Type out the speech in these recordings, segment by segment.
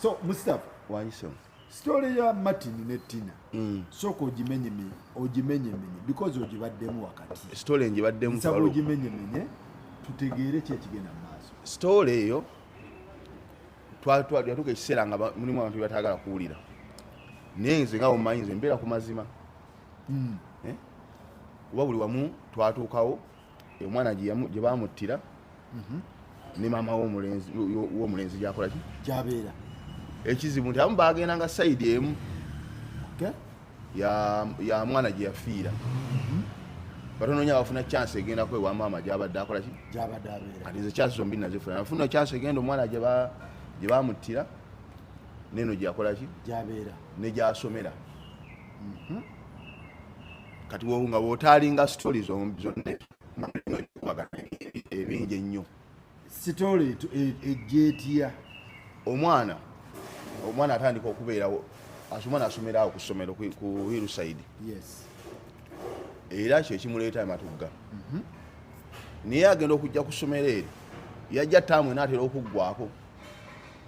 So Mustafa wanyise story ya Martin ne Tina soko ojimenye because ojibaddemu wakati story njibaddemu sabo ojimenye tutegeere kye kigenda maaso story eyo twatuka ekiseera nga mulimu abantu batagala kuwulira nenze nga omanyi nze mbeera ku mazima oba buli wamu twatuukawo omwana gye bamuttira ne maama w'omulenzi gyakola ki gyabeera ekizibu nti abamu bagenda nga sayidi emu ya mwana gye yafiira batonoonya bafuna chance egenda kwewa maama gyabadde akola ki gyabadde abeera kati nze chance zombi nazifuna nafuna chance egenda omwana gye bamuttira neno gyakola ki gyabeera ne gyasomera kati nga bwotaalinga stories zonna ebingi ennyo story ejjeetya omwana atandika okubeerawo omwana asomera awo ku ssomero ku hillside yes era kyekimuleeta amatugga naye agenda okujja ku ssomero eri yajja taamu naatera okuggwako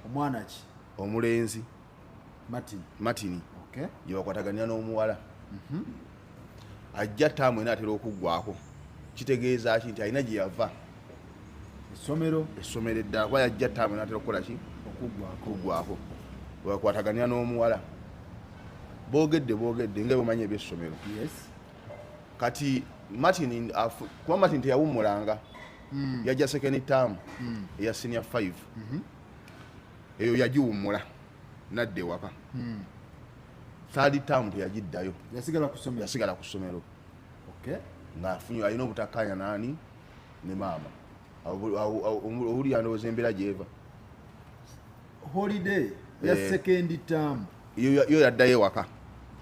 omwana ki omulenzi Martin gye bakwataganira n'omuwala ajja taamu naatera okuggwako kitegeeza ki nti alina gye yava essomero eddala kuba yajja taamu naatera okukola ki okuggwako bakwataganira n'omuwala boogedde nga bwemanyi ebyessomero kati kuba Martin teyawummulanga yajja second term eya senior 5 eyo yagiwummula nadda ewaka third term teyagiddayo yasigala ku ssomero ng'afunye alina obutakkanya naani ne maama owulira ndowooza embeera gy'eva holiday ya second term yo yaddayo ewaka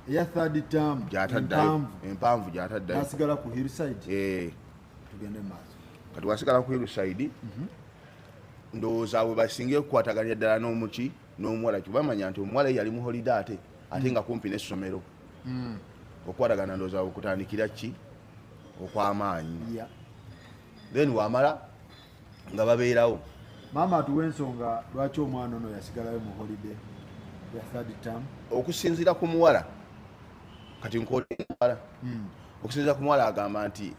eya third term empanvu gyataddayo asigala ku hillside tugende maaso kati wasigala ku hillside ndowooza bwe basinga okukwataganya ddala n'omuki n'omuwala kibamanya nti omuwala yali mu holiday ate nga kumpi n'essomero okukwatagana ndowooza okutandikira ki okw'amaanyi then wamala nga babeerawo maama atuwa ensonga lwaki omwana ono yasigalayo mu holiday ya third term okusinziira ku muwala kati nkomuwala okusinziira ku muwala agamba nti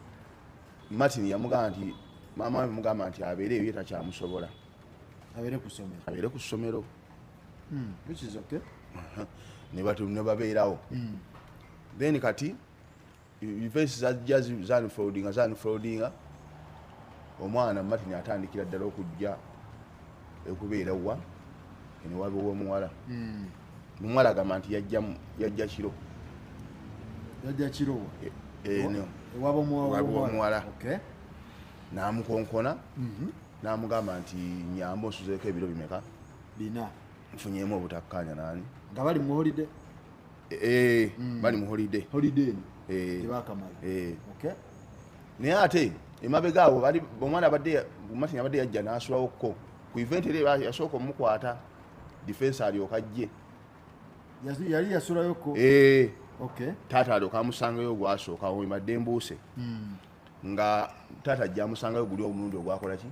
Martin yamugamba nti maama yamugamba nti abeere eyo takyamusobola abeere ku ssomero which is okay ne babeerawo then kati events zajja zanfoldinga omwana Martin atandikira ddala okujja okubeerawa eniwaba ow'omuwala omuwala agamba nti yajja kiro ewaba omuwala n'amukonkona n'amugamba nti nyamba onsuzeeko ebiro bimeka bina nfunyemu obutakkanya naani nga bali mu holiday bali mu holiday tebakamala naye ate emabega awo omwana Martin abadde yajja n'asulawokko ku event eri yasooka omukwata defense alyoka ajje yali yasulayoko taata alyoka amusangayo ogwasooka wemadde embuuse nga taata ajja amusangayo guli omulundi ogwakola ki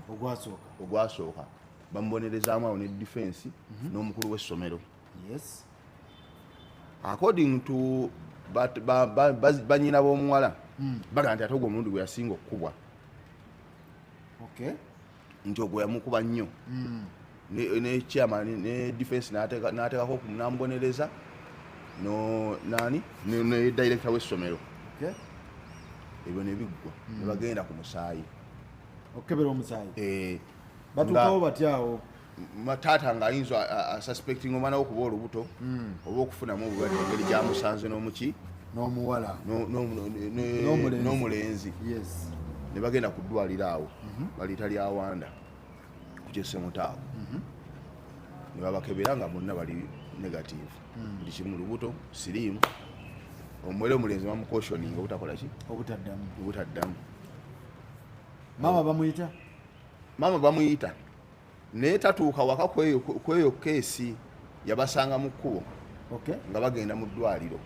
ogwasooka bamubonerezaamu awo ne defense n'omukulu w'essomero according to banyina b'omuwala bagamba nti ate ogwo omulundi gwe yasinga okukubwa nti ogwo yamukuba nnyo ne chairman ne defense n'ateekako namubonereza ne director w'essomero ebyo ne biggwa ne bagenda ku musaayi okukebera omusaayi batuukawo batyawo taata ng'ayinza asuspecting omwana wokuba olubuto oba okufunamu obulwadde engeri gyamusanze n'omuki n'omuwala n'omulenzi ne bagenda ku ddwaliro awo baliyita lya Wanda ku Kyesemutaawo ne babakebera nga bonna bali negative buli kimu lubuto siriimu omuwere omulenzi bamukoshoninga obutakola ki obutaddamu maama bamuyita naye tatuuka waka kweyo keesi yabasanga mu kkubo nga bagenda mu ddwaliro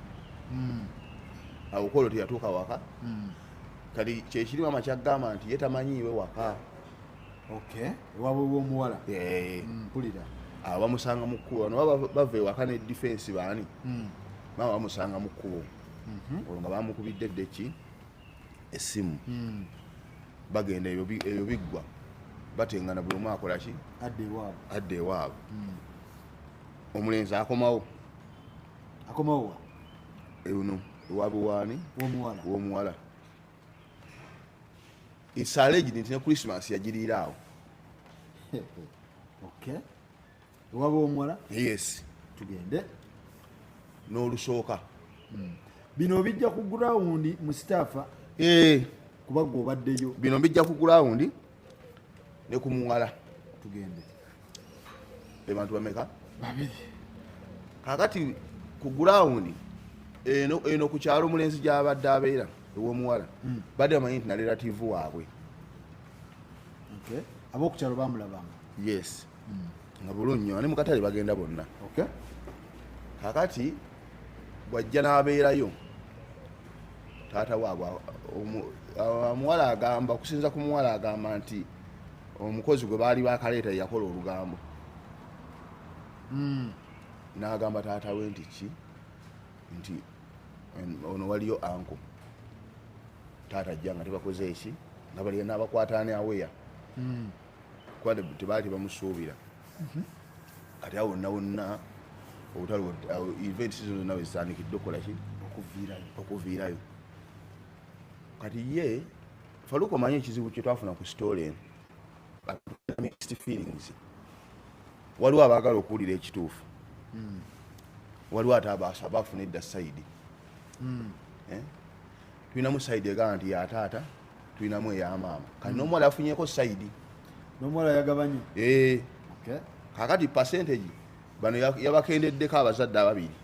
awo kolo teyatuuka waka kati kyekirimu amakyagamba nti ye tamanyiiwe waka ewabwe w'omuwala mpulira abamusanga mu kkubo bano bava ewaka ne defense baani maama bamusanga mu kkubo olwo nga bamukubidde ddeki essimu bagenda eyo biggwa batengana buli omu akola ki adda ewaabwe omulenzi akomawo eno ewaabwe waani w'omuwala esaala egi nti ne Christmas yagiriira awo ewaabwe w'omuwala yes tugende n'olusooka bino bijja ku ground Mustafa kuba gwe obaddeyo bino bijja ku ground ne ku muwala tugende abantu bameka babiri kakati ku ground eno ku kyalo omulenzi gy'abadde abeera ew'omuwala badde bamanyi nti na relative waabwe ab'okukyalo bamulabanga yes nga bulungi ani mu katale bagenda bonna kakati bwajja n'abeerayo taata waabwe omuwala agamba okusinza ku muwala agamba nti omukozi gwe baali bakaleeta yakola olugambo n'agamba taata we nti ono waliyo anko taata ajja nga tebakoze eki nga bali n'abakwataani aweya kuba tebaali bamusuubira kati awo wonna obutale event zonna wezitandikidde okukola ki okuviirayo kati ye Faluko omanyi ekizibu kye twafuna ku story eno mixed feelings waliwo abaagala okuwulira ekituufu waliwo ate abafuna edda sayidi tulinamu sayidi egamba nti ya taata tulinamu eyamaama kati n'omuwala afunyeko sayidi n'omuwala yagabanye kakati percentage bano yabakendeddeko abazadde ababiri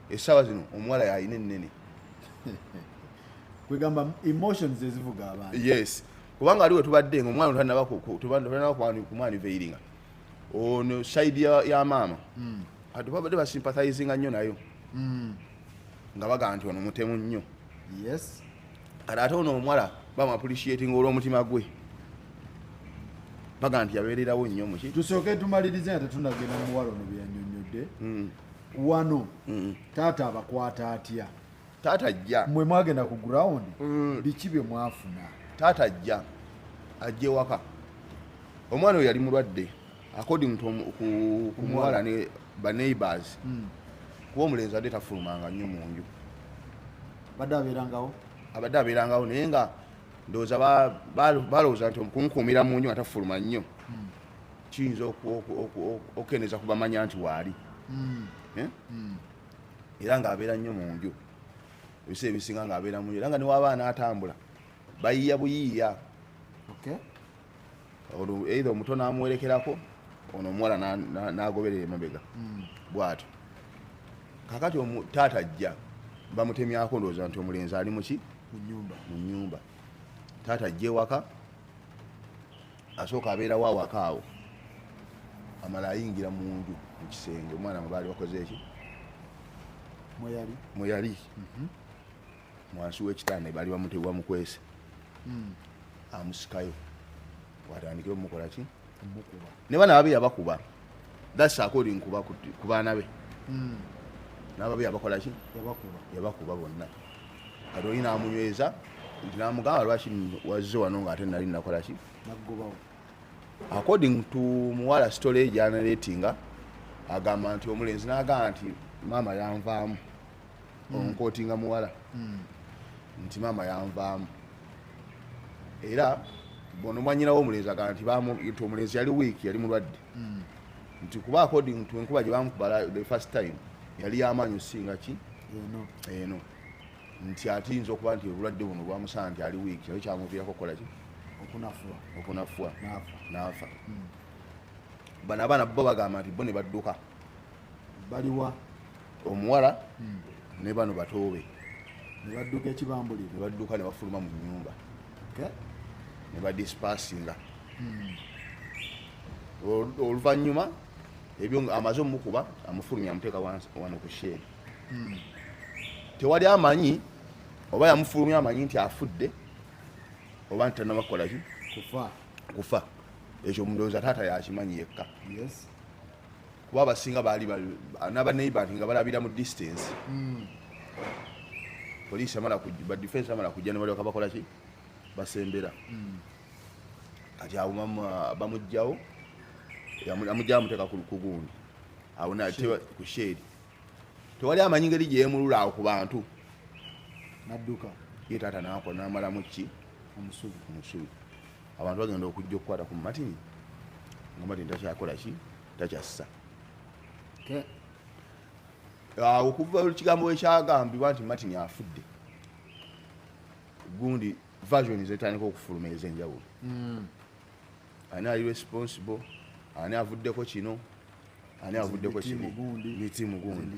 essaawa zino omuwala yalina ennene kwegamba emotions ezivuga abantu yes kubanga aliwe tubadde nga omwana kumwaniveiringa ono side ya maama ati babadde basympathizinga nnyo nayo nga baga nti ono mutemu nnyo yes kati ate ono omuwala bamu appreciating olw'omutima gwe baga nti yabeererawo nnyo muki tusooke tumalirize nga tetunagenda muwala ono byeyannyonnyodde wano taata abakwata atya taata ajja mwe mwagenda ku ground biki bye mwafuna taata ajja ewaka omwana oyo yali mulwadde according to ku muwala ne ba neighbors kuba omulenzi adde tafulumanga nnyo mu nju abadde abeerangawo naye nga ndowooza balowooza nti omukunkumira mu nju nga tafuluma nnyo kiyinza okukendeza kubamanya nti waali era ng'abeera nnyo mu nju ebiseera ebisinga ng'abeera mu nju era nga newabaana atambula bayiya buyiiya either omuto n'amuwerekerako ono omuwala n'agoberera emabega bw'atyo kakati taata ajja bamutemyako ndowooza nti omulenzi ali muki mu nnyumba taata ajja ewaka asooka abeerawo awaka awo amala ayingira mu nju mu kisenge omwana mwe baali bakoze eki mwe yali mwansi w'ekitanda baali bamukwese amusikayo watandikire omukola ki ne bana babiri abakuba that's according ku baana be n'ababiri abakola ki yabakuba bonna kati oli n'amunyweza nti n'amugamba lwaki wazze wano ng'ate nali nakola ki according to muwala story egyanaleetinga agamba nti omulenzi n'agamba nti maama yanvaamu onkootinga muwala nti maama yanvaamu era bono mwanyinawo omulenzi agamba nti omulenzi yali wiiki yali mulwadde nti kuba according to enkuba gye bamukubala the first time yali yamaanyi osinga ki eno nti atiyinza okuba nti obulwadde buno bwamusanga nti ali wiiki kyali kyamuviirako okukola ki okunafuwa n'afa bano abaana bo bagamba nti bo ne badduka baliwa omuwala ne bano batoobe ne badduka ekibambulire ne badduka ne bafuluma mu nnyumba ne badispasinga oluvannyuma ebyo amaze omukuba amufulumya amuteeka wano ku sheeri tewali amanyi oba yamufulumya amanyi nti afudde oba nti tanabakola ki kufa ekyo omulowooza taata yakimanyi yekka kuba abasinga baali n'abaneighbor nga balabira mu distance poliisi ba defense amala kujja ne balyoka bakola ki basembera kati awo bamugjawo amugjawo amuteeka ku gundi awo ku shade tewali amanyi ngeri gye yeemulula awo ku bantu nadduka ye taata n'amalamu ki omusubi abantu bagenda okujja okukwata ku matini nga matini takyakola ki takyassa awo okuva ekigambo ekyagambibwa nti matini afudde gundi version zetandika okufuluma ez'enjawulo ani ali responsible ani avuddeko kino ani avuddeko kino ni tiimu gundi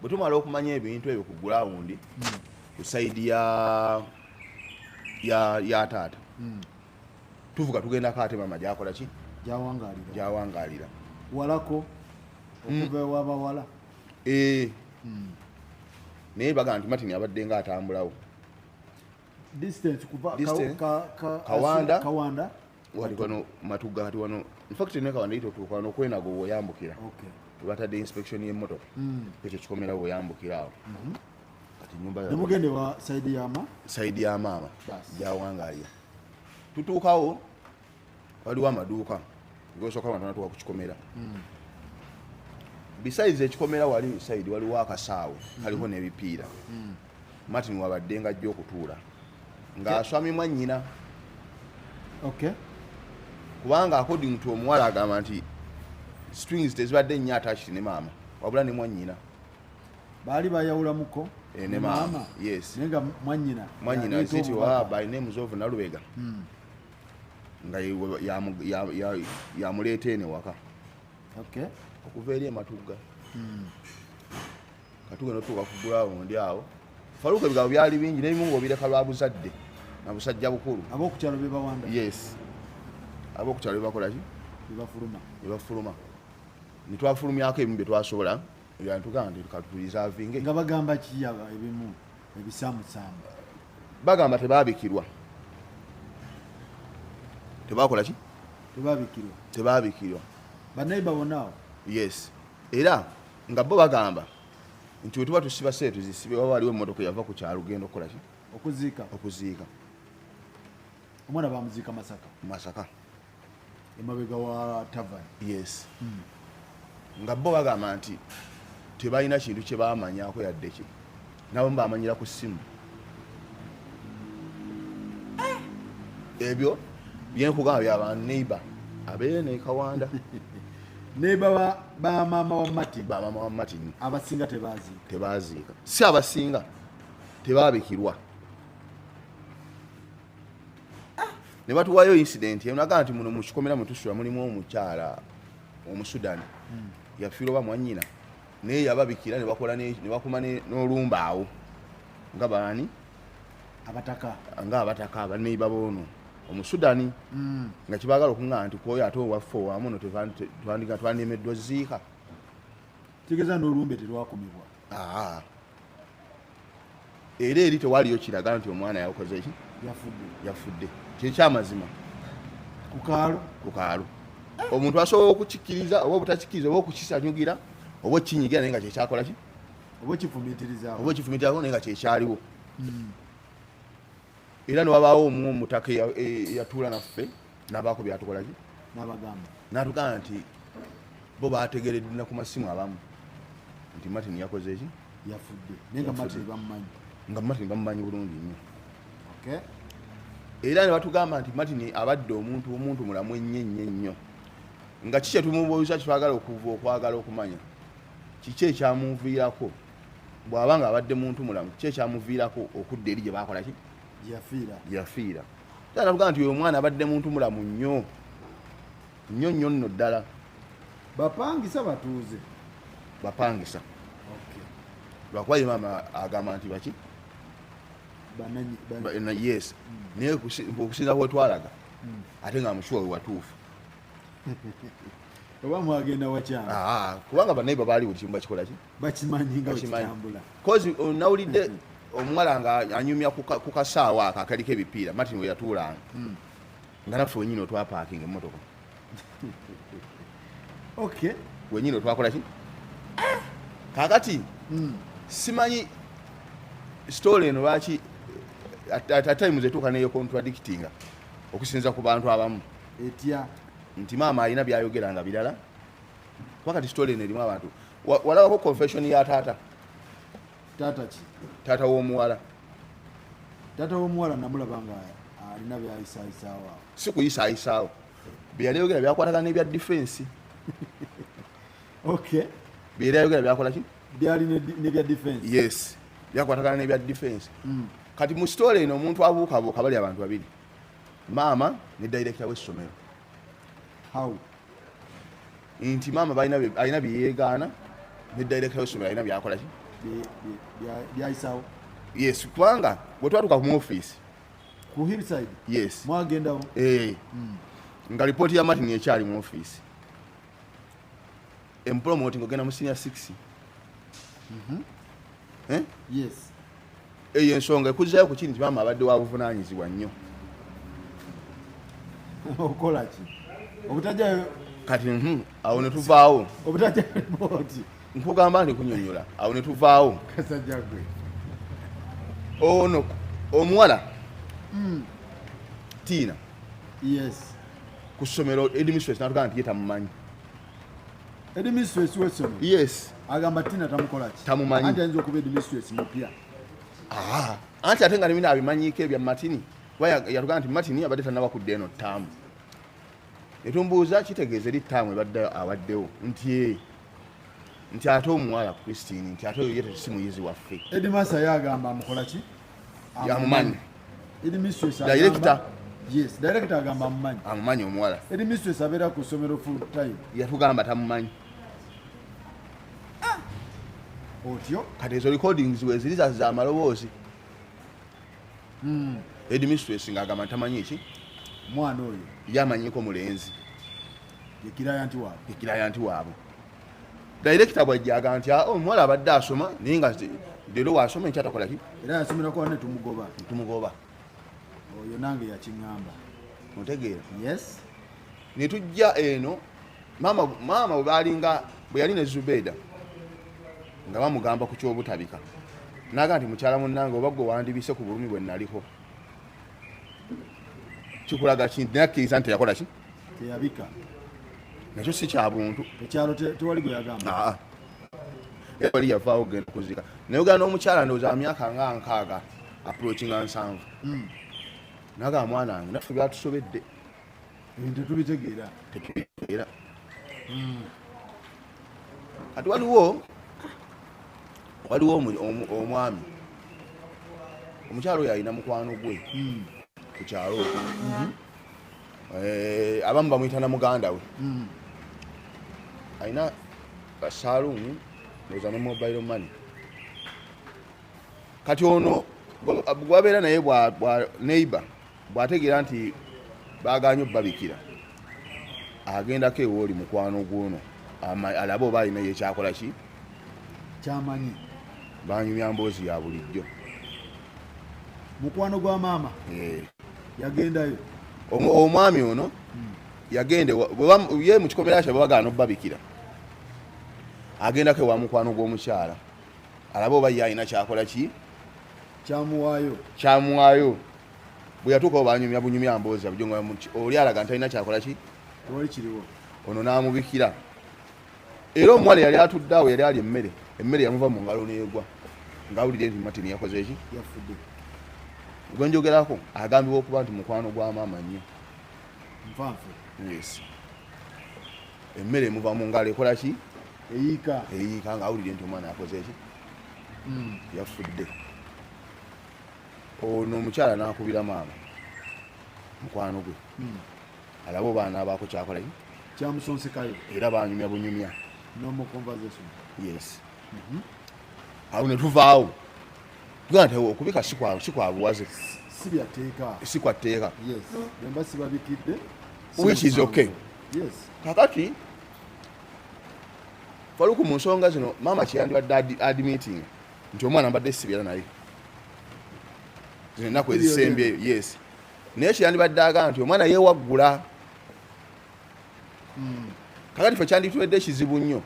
bwe tumala okumanya ebintu ebyo ku gurawundi ku sayidi ya taata tuvuga tugendako ate mama gyakola ki gyawangaalira walako okuva ewabawala naye baga nti matini abadde nga atambulawo distance kuva Kawanda wali wano Matugga kati wano in fact ne Kawanda itotuuka wano okwenago woyambukira batadde inspection y'emmotoka ekyo kikomera woyambukira awo kati nyumba nemugende wa saidi ya maama gyawangaalira tutuukawo waliwo amaduuka ngosooka abantu natuuka ku kikomera besides ekikomera wali saidi waliwo akasaawe kaliho n'ebipiira Martin wabadde nga ajja okutuula ng'aswami mwannyina kubanga according to omuwala agamba nti strings tezibadde nnyo attached ne maama wabula ne mwannyina baali bayawulamuko ne maama yes nenga mwannyina zitiwa by names of Nalubega nga yamuleeta ene waka okuva eri Matugga katugenda otuuka ku gurawundi awo faluka ebigabo byali bingi n'ebimu ng'obireka lwa buzadde na busajja bukulu ab'okukyalo bye bawanda yes ab'okukyalo bye bakola ki bye bafuluma ne twafulumyako ebimu bye twasobola byantugamba nti katulizavinge nga bagamba kiyaba ebimu ebisaamusaamu bagamba tebaabikirwa tebakola ki tebaabikirwa banaiba bonaawo yes era nga bo bagamba nti wetuba tusiba sente tuzisibe waba waliwo emmotoka yava ku kyalo genda okukola ki okuziika omwana bamuziika Masaka emabega wa tavern yes nga bo bagamba nti tebalina kintu kye bamanyako yadde ki nabo bamanyira ku ssimu ebyo byenkugamba byaba neighbor abeere ne Kawanda neighbor ba maama wa Martin abasinga tebaziika si abasinga tebaabikirwa ne batuwayo incident enaga nti muno mu kikomera mutusula mulimu omukyala omusudani yafiirwa oba mwannyina naye yababikira ne bakuma n'olumba awo nga baani abataka abaneiba boono omusudani nga kibaagala okuŋŋaa nti kwoyo ate owaffe owamu no twandimeddwa ziika kigeza n'olumbe terwakumibwa era eri tewaliyo kiraga nti omwana yakoze ki yafudde kyekyamazima ku kaalo omuntu asobola okukikkiriza oba obutakikkiriza oba okukisanyugira oba okinyigira naye nga kyekyakola ki oba ekifumitirizaako naye nga kyekyaliwo era newabaawo omutaka eyatuula naffe nabaako byatukola ki n'atugamba nti bo bategeredde ku masimu abamu nti Martin yakoze ki yafudde naye nga Martin bamumanyi bulungi nnyo era ne batugamba nti Martin abadde omuntu mulamu ennyo nga kiki etumubuuza kitwagala okwagala okumanya kiki ekyamuviirako bw'aba nga abadde muntu mulamu kiki ekyamuviirako okudda eri gye bakola ki yafiira era navuga nti oyo omwana abadde muntu mulamu nnyo nno ddala bapangisa lwakuba ye maama agamba nti baki yes naye okusinza kwetwalaga ate nga amushuwa we watuufu oba mwagenda wakyala kubanga banaiba baali buli kimu bakikola ki bakimanyi nga kitambula kozi nawulidde omuwala nga anyumya ku kasaawa ako akaliko ebipiira Martin we yatuulanga nga naffe wenyini otwapaakinga emmotoka Okay. Wenyine twakola ki? Kakati simanyi story eno lwaki at times etuuka neyo contradictinga okusinza ku bantu abamu. Etya Nti maama alina byayogeranga birala. Wakati story eno erimu abantu. Walabako confession ya taata. Taata ki? Taata w'omuwala. Taata w'omuwala namulabanga alina byayisaayisaawo. Si kuyisaayisaawo. Bye yali ayogera byakwatagana n'ebya defense. Okay. Bye yali ayogera byakola ki? Byali n'ebya defense. Yes. Byakwatagana n'ebya defense. Kati mu story eno omuntu abuukabuuka bali abantu babiri. Maama ne director w'essomero. How? Nti maama alina byeyeegaana ne director w'essomero alina byakola ki? Byayisaawo. Yes, kubanga bwe twatuuka mu office. Ku hillside? Yes. Mwagendawo? Nga ripooti ya Martin ekyali mu office. Employment ng'ogenda mu senior 6. Yes. Eyo ensonga ekuzzayo ku kindi nti maama abadde wa buvunaanyizibwa nnyo. Okola ki? Obutajjayo Kati awo ne tuvaawo. Obutajja ripooti. Nkugamba ndi kunyonyola. Awo ne tuvaawo. Kasajja gwe. Ono omuwala Tina. Yes. Ku ssomero headmistress n'atugamba nti ye tamumanyi. Headmistress w'essomero? Yes. Agamba Tina tamukola ki? Tamumanyi. Anti ayinza okuba headmistress mupya. Anti ate nga ne bino abimanyiiko ebya Martin. Yatugamba nti Martin abadde tannaba kudda eno ttaamu. Ne tumbuuza kitegeeza eri ttaamu ebadde awaddewo nti ate omuwala Christine nti ate oyo ye si muyizi waffe. Headmaster yagamba amukola ki? Yamumanyi. Headmistress agamba. Director. Yes, director agamba amumanyi. Amumanyi omuwala. Headmistress abeera ku ssomero full time. Yatugamba tamumanyi. Otyo? Kati ezo recordings we ziri za amaloboozi. Headmistress ng'agamba tamanyi ki? Mwana oyo yamanyiiko mulenzi. Yekirayanti waabwe. Director bw'ajja agamba nti omuwala abadde asoma naye nga leero waasoma enkya takola ki? Era yasomerako ne tumugoba. Tumugoba. Oyo nange yakiŋŋamba. Otegeera? Yes. Ne tujja eno maama bwe yali ne Zubeida nga bamugamba ku kyobutabika. N'agamba nti mukyala munnange oba gwe wandibise ku bulumi bwe naliko. Kikulaga kintu naye akkiriza nti yakola ki? Teyabika. Nakyo si kya buntu. Ekyalo tewali gwe yagamba. Wali yavaawo ogenda kuzika. Naye ogenda n'omukyala ndowooza myaka nga 6 approaching 7. N'agamba mwana wange naffe byatusobedde. Tetubitegeera. Kati waliwo omwami. Omukyala oyo alina mukwano gwe ku kyalo okwo. Abamu bamuyita na muganda we. Alina saaluuni ndowooza ne mobile money. Kati ono bwabeera naye neighbor bw'ategeera nti baaganye obbabikira agendako ewooli mukwano gw'ono alabe oba alinayo ekyakola ki? Kyamanyi. Banyumya mboozi ya bulijjo. Mukwano gwa maama yagendayo. Omwami ono yagende ye mu kikomera kye babagaana obbabikira agendako ewa mukwano gw'omukyala alabe oba ye alina kyakola ki? Kyamuwaayo. Bwe yatuukawo banyumya bunyumya mboozi abujonga oli alaga nti alina kyakola ki? Tewali kiriwo. Ono n'amubikira. Era omuwala yali atudde awo yali ali emmere yamuva mu ngalo n'egwa ng'awulidde nti Martin yakoze ki? Yafudde. Gwe njogerako agambibwa okuba nti mukwano gwa maama nnyo. Nfanfe. Yes. Emmere emuva mu ngalo ekola ki? Eyiika ng'awulidde nti omwana yakoze ki? Yafudde. Ono omukyala n'akubira maama mukwano gwe alabe oba anaabaako kyakola ki? Kyamusonsekayo. Era banyumya bunyumya. Normal conversation. Yes. Awo ne tuvaawo. Tugamba nti okubika si kwa buwaze. Si kwa tteeka. Yes. Bemba sibabikidde. Which is okay. Yes. Kakati faluku mu nsonga zino maama kyeyandibadde admitting nti omwana mbadde sibyera naye. Zino ennaku ezisembyeyo. Yes. Naye kyeyandibadde agamba nti omwana yeewaggula. kakati fe kyandituwedde kizibu nnyo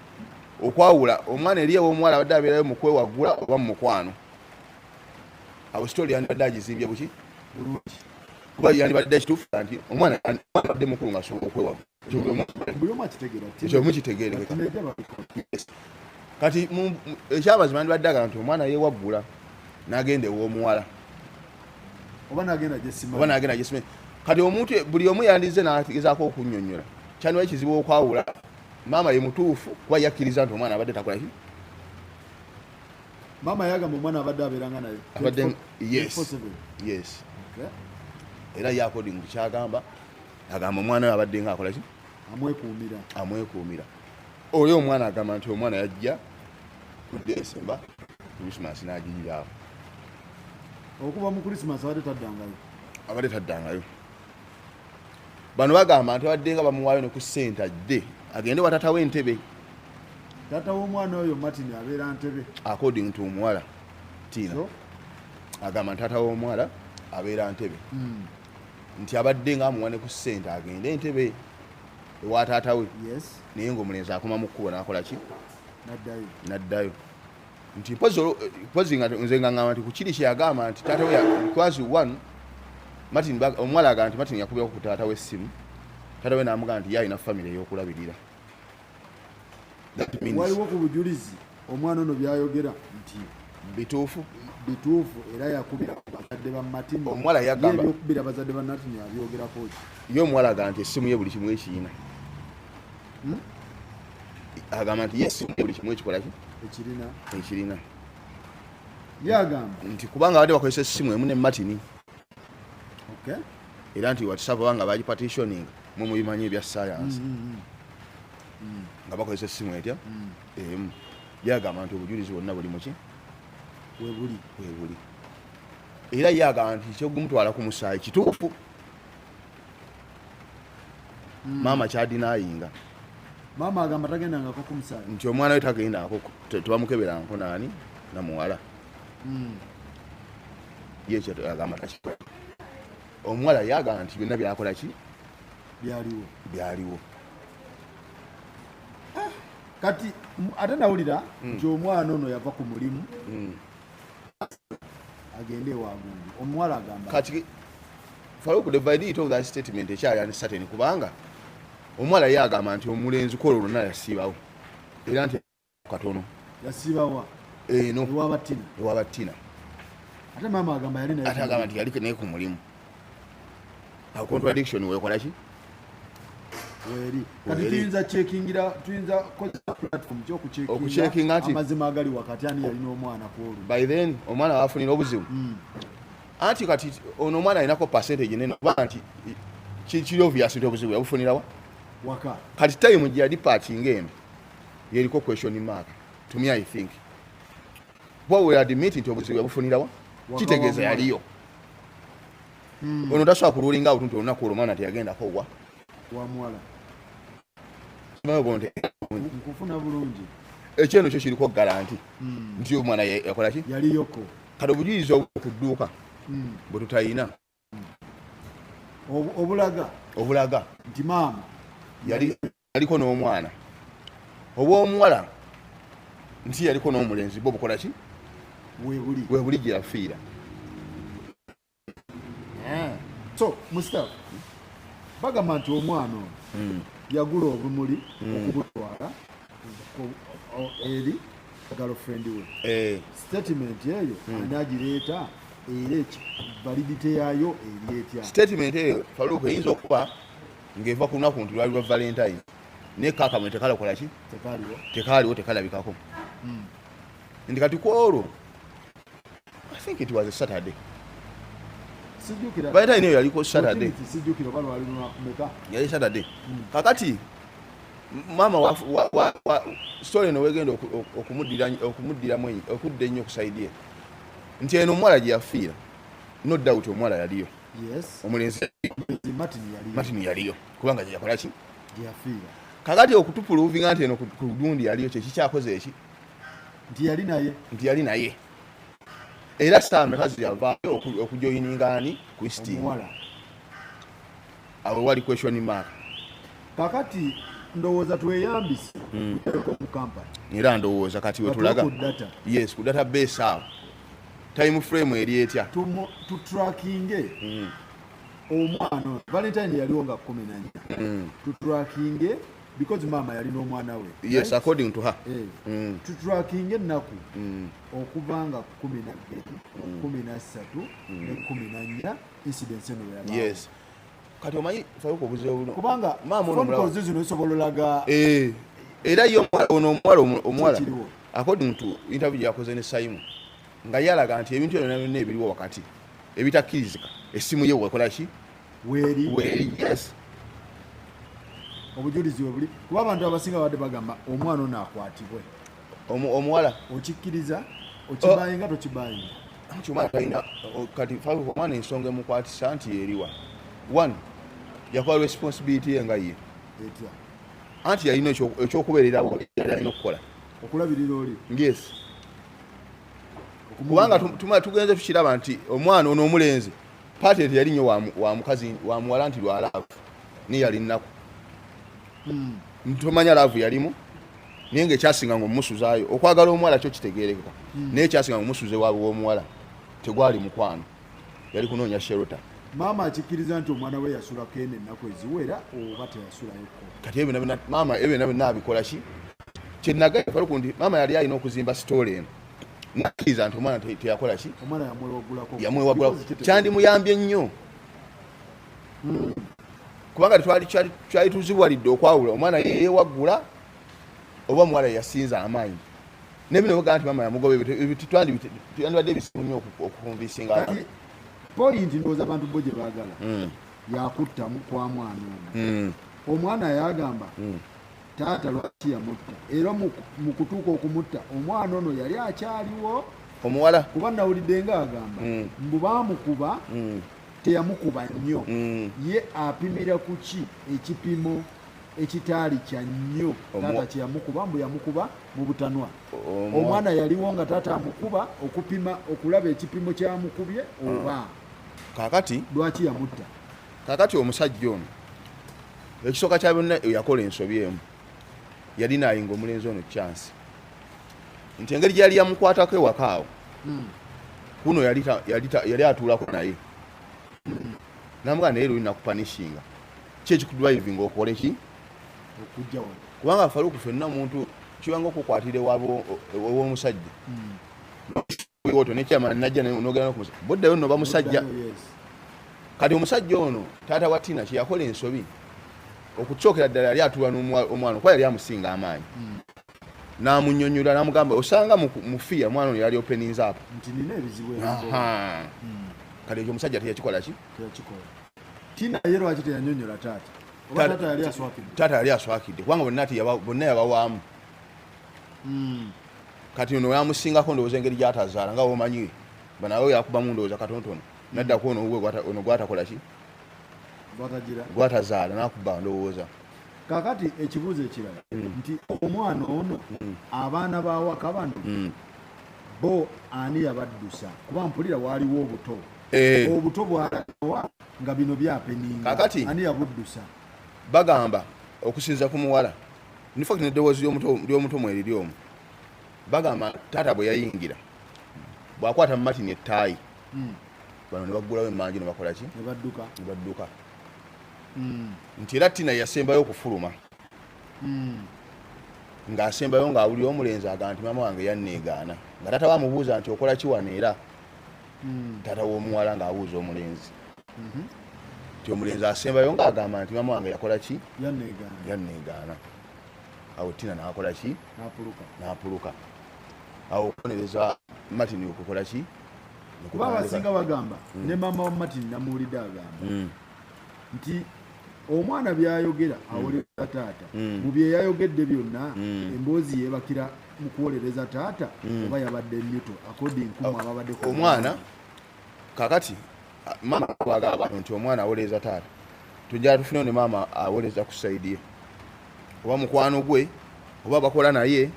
okwawula omwana eri ew'omuwala abadde abeerayo mu kwewaggula oba mu mukwano awo sitoli yandibadde agizimbye buki kuba yandibadde ekituufu nti omwana abadde mukulu nga asobola okwewaggula ekyo mukitegeerekeka kati ekyamazima ndibadde agamba nti omwana yeewaggula n'agenda ew'omuwala oba n'agenda gyesimanyi kati omuntu buli omu yandize n'agezaako okunnyonnyola kyandiba ekizibu okwawula maama ye mutuufu kuba yakkiriza nti omwana abadde takola ki maama yagamba omwana abadde abeeranga naye abadde yes era ye according to kyagamba agamba omwana we abadde nga akola ki amwekuumira oyo omwana agamba nti omwana yajja ku Desemba Christmas n'agiyiraawo okuva mu Christmas abadde taddangayo bano bagamba nti abadde nga bamuwaayo ne ku ssente ajje agende wa tata w'entebe tata w'omwana oyo Martin abeera Ntebe according to omuwala Tina agamba nti tata w'omuwala abeera Ntebe nti abadde nga amuwa ne ku ssente agende Entebe ewa taata we naye ng'omulenzi akoma mu kkubo n'akola ki n'addayo nti pozi nga nze nga ngamba nti ku kiri kyeyagamba nti taata we because one Martin omuwala agamba nti Martin yakubirako ku taata w'essimu taata we n'amugamba nti ye alina famire ey'okulabirira waliwo ku bujulizi omwana ono byayogera nti bituufu era yakubira bazadde ba Martin omuwala yagamba ebyokubira bazadde ba Martin abyogerako ye omuwala agamba nti essimu ye buli kimu ekiyina agamba nti ye essimu ye buli kimu ekikola ki ekirina yagamba nti kubanga abadde bakozesa essimu emu ne Martin era nti WhatsApp banga bagipatitioninga mwe mubimanyi ebya science nga bakozesa essimu etya emu yagamba nti obujulizi bwonna buli muki webuli era yagamba nti kyogumutwala ku musaayi kituufu maama kyadinayinga maama agamba tagendangako ku musaayi nti omwana we tagendangako tebamukeberanko naani namuwala ye ekyo agamba takikola omuwala yagamba nti byonna byakola ki byaliwo kati ate nawulira nti omwana ono yava ku mulimu agende ewagundi omuwala agamba kati Faruku the validity of that statement ekyali ani certain kubanga omuwala yagamba nti omulenzi kolo lonna yasiibawo era nti katono yasiibawa no ewabattina ate maama agamba yali naye agamba nti yali naye ku mulimu awo contradiction weekola ki weri kati tuyinza platform okucekinga nti amazima agali wakati ani yalina omwana kwolu by then omwana wafunira obuzibu anti kati ono omwana alinako percentage nene kuba nti kiri obvious nti obuzibu yabufunirawa waka kati time gye yali parting eno yeriko question mark to me I think what we admit nti obuzibu yabufunirawa kitegeeza yaliyo ono tasobola kululinga awo nti olunaku olwomwana teyagendako wamuwala nkufuna bulungi ekyeno kyo kiriko garanti nti omwana yakola ki yaliyoko kati obujulizi okudduuka bwe tutayina obulaga nti maama yaliko n'omwana oba omuwala nti yaliko n'omulenzi bo bukola ki webuli gye yafiira so Mustafa bagamba nti omwana ono yagula obumuli okubutwala eri girlfriend we statement eyo anagireeta era validity yayo eri etya statement eyo Faruku eyinza okuba ng'eva ku lunaku nti lwali lwa Valentine naye kakamwe tekalakola ki tekaliwo tekalabikako nti kati kwolwo I think it was a Saturday Valentine eyo yaliko Saturday yali Saturday kakati maama story eno wegenda okudda ennyo okusaidi ye nti eno omuwala gye yafiira no doubt omuwala yaliyo omulenzi Martin yaliyo kubanga gye yakola ki kakati okutupuluvinga nti eno ku lugundi yaliyo kyekikyakoze eki nti yali naye era saamekazi yavaayo okujoyiningaani Christine awo wali question mark kakati ndowooza tweyambise mu kampani era ndowooza kati wetulaga yes ku database awo time frame eri etya tutrackinge omwana Valentine yaliwo nga 14 tutrackinge because mama yalina omwana we yes right? According to her tutrackinge ennaku okuva nga 12 13 ne 14 incidents eno yaba yes kati omanyi fayuko obuzeewo kubanga mama zino zisobololaga era yo omuwala according to interview yakoze ne Simon nga yalaga nti ebintu byonna ebiriwo wakati ebitakkirizika essimu ye wakola ki weri yes obujulizi buli kuba abantu abasinga badde bagamba omwana ono akwatibwe omuwala okikkiriza okibayinga tokibayinga chuma kaina kati fawo kwa mwana ensonga mukwatisa nti eriwa one yakola responsibility nga ye etya anti yalina ekyokubeerera yalina okukola okulabirira oli yes kubanga tugenze tukiraba nti omwana ono omulenzi patent yali nnyo wa mukazi wa muwala nti lwalaavu ni yali nnaku ntomanya laavu yalimu naye ng'ekyasinga ng'omusuzaayo okwagala omuwala kyo kitegeerekeka naye ekyasinga ng'omusuze w'omuwala tegwali mukwano yali kunoonya shelter maama akikkiriza nti omwana we yasulako eno ennaku eziwera oba teyasulayoko kati maama ebyo byonna abikola ki kyenagaefalo kundi maama yali alina okuzimba sitole eno nakkiriza nti omwana teyakola ki omwana yamwewagulako kyandimuyambye nnyo kubanga twali tuzibuwalidde okwawula omwana yeewagula oba omuwala yasinza amaanyi nebino boga nti maama yamugoba twandibadde ebisimu nnyo okukumbisinga point ndowooza abantu bo gye baagala yakuttamu kwa mwana ono omwana yagamba taata lwaki yamutta era mu kutuuka okumutta omwana ono yali akyaliwo omuwala kuba nawulidde nga agamba mbu baamukuba teyamukuba nnyo ye apimira ku ki ekipimo ekitaali kya nnyo taata kyeyamukuba mbu yamukuba mu butanwa omwana yaliwo nga taata amukuba okupima okulaba ekipimo kyamukubye oba kakati lwaki yamutta kakati omusajja ono ekisooka kya byonna yakola ensobi emu yali naayinga omulenzi ono chance nti engeri gyali yamukwatako ewaka awo kuno yali atuulako naye namugaa naye luli nakupanishinga ki ekikudrivinga okole ki okujja wano kubanga faluku fenna omuntu kibanga okukwatira ew'omusajja oto nekyamana najja nogenda nokumusajja boddayo nno bamusajja kati omusajja ono taata wa Tina kyeyakola ensobi okukyokera ddala yali atuula n'omwana kuba yali amusinga amaanyi n'amunnyonnyola n'amugamba osanga mufiya mwana ono yali openinza apo nti nina ebizibu kati ekyo omusajja teyakikola ki Tina ye lwaki teyannyonnyola taata oba taata yali aswakidde taata yali aswakidde kubanga bonna yabawaamu kati ono yamusingako ndowooza engeri gyatazaala nga womanyi banawe yakubamu ndowooza katonotono naddako ono gwatakola ki gwatazaala nakuba ndowooza kakati ekibuuzo ekirala nti omwana ono abaana bawaka bano bo ani yabaddusa kuba mpulira waaliwo obuto obuto bwalawa nga bino byapeninga kakati ani yabuddusa bagamba okusinza ku muwala nifakti neddoboozi ly'omuto mweri omu bagamba taata bwe yayingira bwakwata mu matini ettaayi bano ne baggulawo emmanju ne bakola ki ne badduka nti era Tina yasembayo okufuluma ng'asembayo ng'awulira omulenzi agamba nti maama wange yanneegaana nga taata bamubuuza nti okola ki wano era taata w'omuwala ng'abuuza omulenzi nti omulenzi asembayo ng'agamba nti maama wange yakola ki yanneegaana awo Tina n'akola ki n'apuluka awo okubonereza Martin okukola ki kuba abasinga bagamba ne maama wa Martin namuwulidde agamba nti omwana byayogera awolereza taata mu bye yayogedde byonna emboozi yeebakira mu kuwolereza taata oba yabadde nyuto according ku ababadde omwana kakati maama bagamba nti omwana awolereza taata tujja tufune ne maama awolereza ku saidi ye oba mukwano gwe oba bakola naye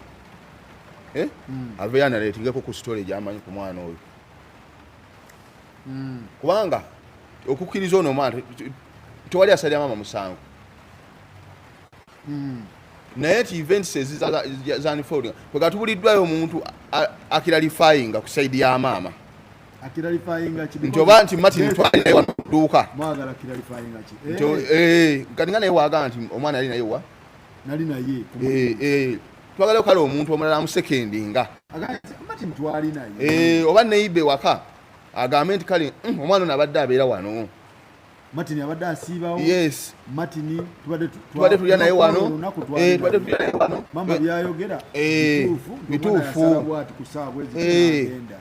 aveyo analeetingeko ku story gyamanyi ku mwana oyo kubanga okukkiriza ono omwana tewali asalira maama musango naye ti events zanfolding kwekatubuliddwayo omuntu akiralifying ku side ya maama nti oba nti Martin twalinaye wano duuka kati nga naye waaga nti omwana yali naye wa twagala kale omuntu omulala amusekendinga oba neibe waka agambe nti kale omwana ono abadde abeera wano Martin abadde asiibawo. Yes. Martin tubadde tulya naye wano. Tubadde tulya naye wano. Mama byayogera. Bituufu. Bwati kusaabwe ezigenda.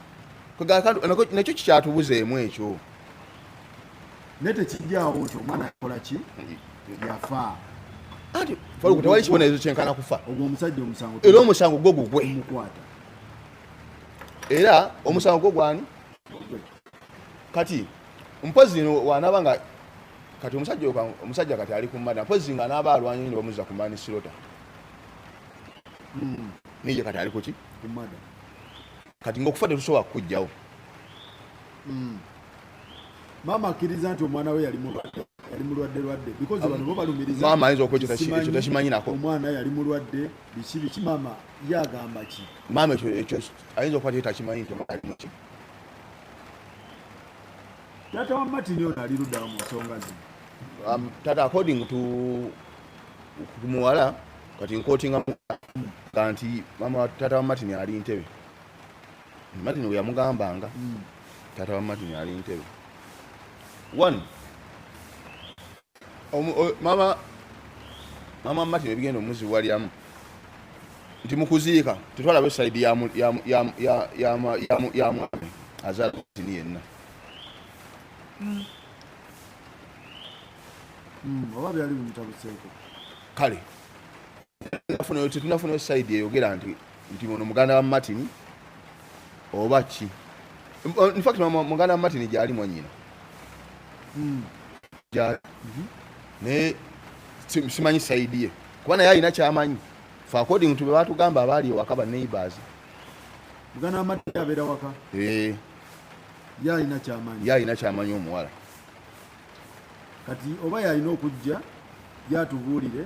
Nakyo kikyatubuzeemu ekyo. Nete kijjaawo nti omwana akola ki? Yafa. Ati faluku tewali kibonerezo kyenkana kufa. Ogwo omusajja omusango. Era omusango gwo gugwe. Mukwata. Era omusango gwo gwani? Kati mpozi wanabanga kati omusajja kati ali kumada mpozi nga naba alwanyi ne bamuza kumani silota nije kati ali kuki kumada kati ngokufa tusoba kujjawo mama akiriza nti omwana we yali mulwadde because bano bo balumiriza mama ayinza okwekyo ekyo takimanyi nako omwana yali mulwadde biki mama yagamba ki mama ekyo ayinza okuba takimanyi nti omwana ali muki Tata wa Martin yona aliruda mu nsonga zino. Tata according to muwala kati nkotinga kanti mama tata wa Martin ali Ntebe. Martin we yamugambanga. Tata wa Martin ali Ntebe. One. Mama Martin bigendo muzi wali amu. Nti mukuziika tutwala website ya azala tini yenna. Oba byali mutabuseeko kale tunafuna side eyogera nti ono muganda wa Martin oba ki in fact muganda wa Martin gyali mwanyina ne simanyi side ye kuba naye alina kyamanyi fa according to bebatugamba abaali wakaba neighbors muganda wa Martin abeera waka yalina kyamanyi omuwala kati oba yalina okujja yatubuulire